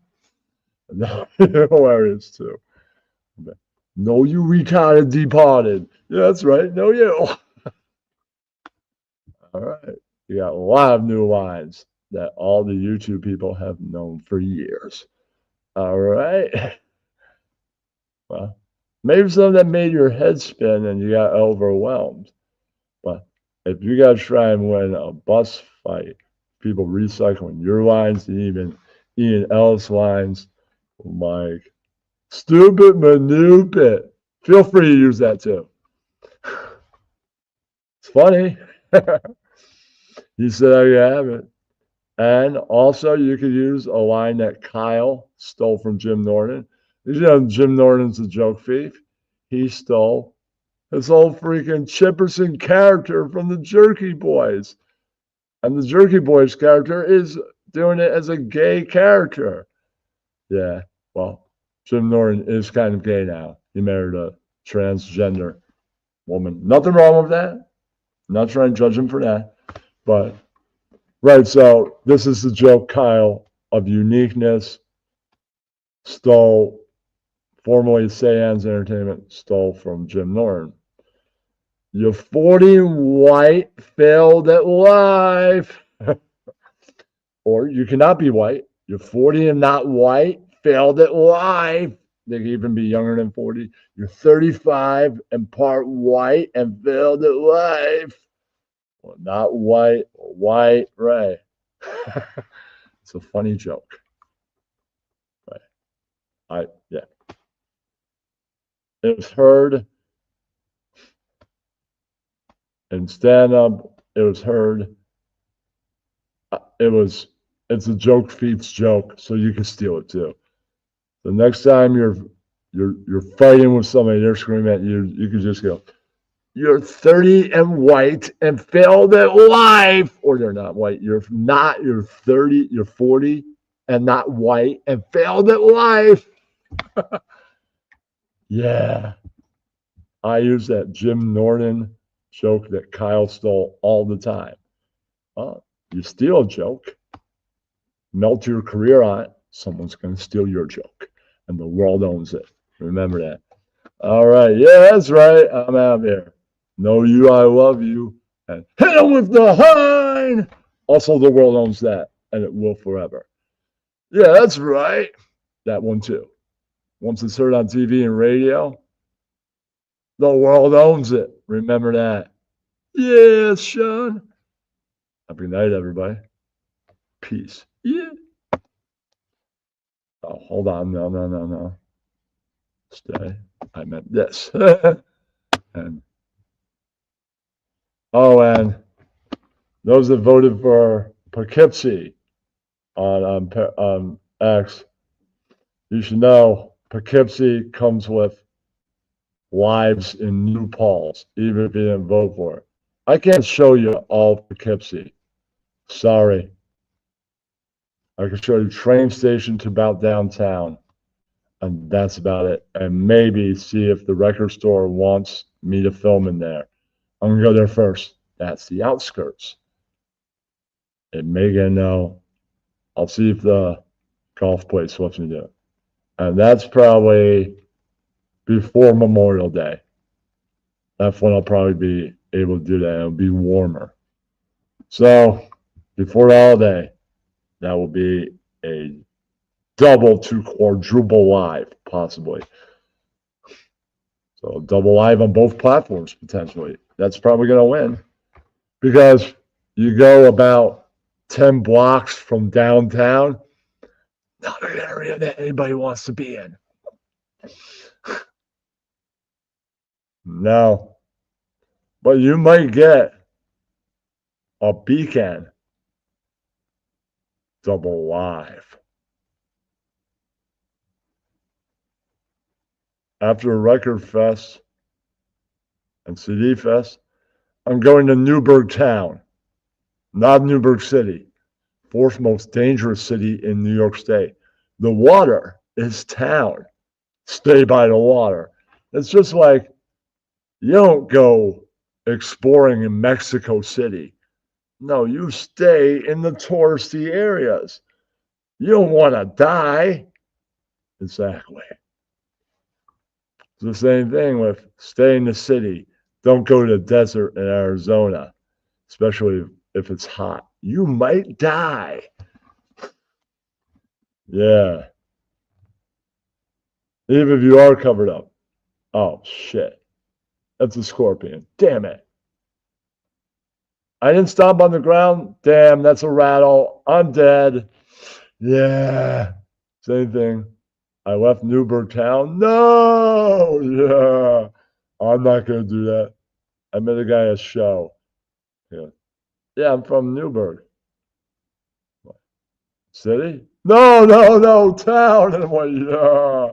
No, you're hilarious too. No, you retarded departed. Yeah, that's right. No, you. All right. You got a lot of new lines that all the YouTube people have known for years. All right. Well, maybe some that made your head spin and you got overwhelmed. But if you got to try and win a bus fight, people recycling your lines and even Ian Ellis lines, like, stupid manupit. Feel free to use that too. It's funny. He said, "I have it." And also, you could use a line that Kyle stole from Jim Norton. You know, Jim Norton's a joke thief. He stole his whole freaking Chipperson character from the Jerky Boys. And the Jerky Boys character is doing it as a gay character. Yeah, well, Jim Norton is kind of gay now. He married a transgender woman. Nothing wrong with that. I'm not trying to judge him for that. But, right, so this is the joke, Kyle, of uniqueness. Stole, formerly Seance Entertainment, stole from Jim Norton. You're 40 white, failed at life. Or you cannot be white. You're 40 and not white, failed at life. They can even be younger than 40. You're 35 and part white and failed at life. Well, not white, white, right. It's a funny joke. Right. Yeah. It was heard in stand-up. It was heard. It's a joke feeds joke, so you can steal it too. The next time you're fighting with somebody, they're screaming at you, you can just go, "You're 30 and white and failed at life," or they're not white. You're 30, you're 40 and not white and failed at life. Yeah. I use that Jim Norton joke that Kyle stole all the time. You steal a joke, melt your career on it, someone's going to steal your joke, and the world owns it. Remember that. All right. Yeah, that's right. I'm out here. Know you, I love you. And hit him with the hind. Also, the world owns that, and it will forever. Yeah, that's right. That one, too. Once it's heard on TV and radio, the world owns it. Remember that. Yes, Sean. Happy night, everybody. Peace. Yeah. Oh, hold on. No. Stay. I meant this. and those that voted for Poughkeepsie on X, you should know Poughkeepsie comes with lives in New Paltz, even if you didn't vote for it. I can't show you all Poughkeepsie. Sorry. I can show you train station to about downtown, and that's about it. And maybe see if the record store wants me to film in there. I'm gonna go there first. That's the outskirts. It may get a no. I'll see if the golf place lets me do it. And that's probably before Memorial Day. That's when I'll probably be able to do that. It'll be warmer. So before the holiday, that will be a double to quadruple live, possibly. So double live on both platforms, potentially. That's probably going to win. Because you go about 10 blocks from downtown, not an area that anybody wants to be in. No. But you might get a Beacon double live. After Record Fest and CD Fest, I'm going to Newburgh Town, not Newburgh City, fourth most dangerous city in New York State. The water is town. Stay by the water. It's just like you don't go exploring in Mexico City. No, you stay in the touristy areas. You don't want to die. Exactly. It's the same thing with stay in the city. Don't go to the desert in Arizona, especially if it's hot. You might die. Yeah. Even if you are covered up. Oh, shit. That's a scorpion. Damn it. I didn't stomp on the ground. Damn, that's a rattle. I'm dead. Yeah. Same thing. I left Newburgh Town. No. Yeah. I'm not going to do that. I met a guy at a show. Yeah, I'm from Newburgh. What? City? No, town. And I'm like, yeah.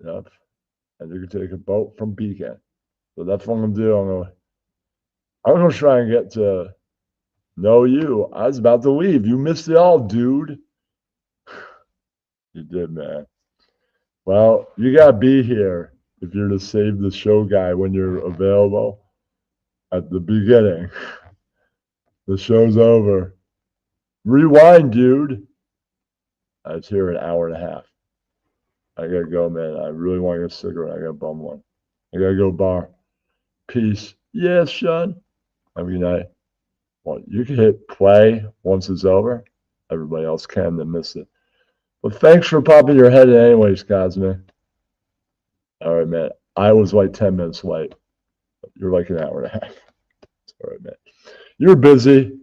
Yep. And you can take a boat from Beacon. So that's what I'm gonna do. I'm gonna try and get to know you. I was about to leave. You missed it all, dude. You did, man. Well, you gotta be here if you're to save the show guy when you're available at the beginning. The show's over. Rewind, dude. I was here an hour and a half. I gotta go, man. I really want to get a cigarette. I gotta bum one. I gotta go bar. Peace. Yes, Sean. Have a good night. Well, you can hit play once it's over. Everybody else can that missed it. But thanks for popping your head in anyways, Cosme. All right, man. I was like 10 minutes late. You're like an hour and a half. It's all right, man. You're busy.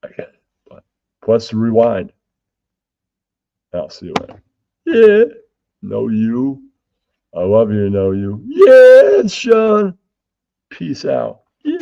I get it. But plus rewind. I'll see you later. Yeah. Know you. I love you, know you. Yeah, Sean. Peace out. Yeah.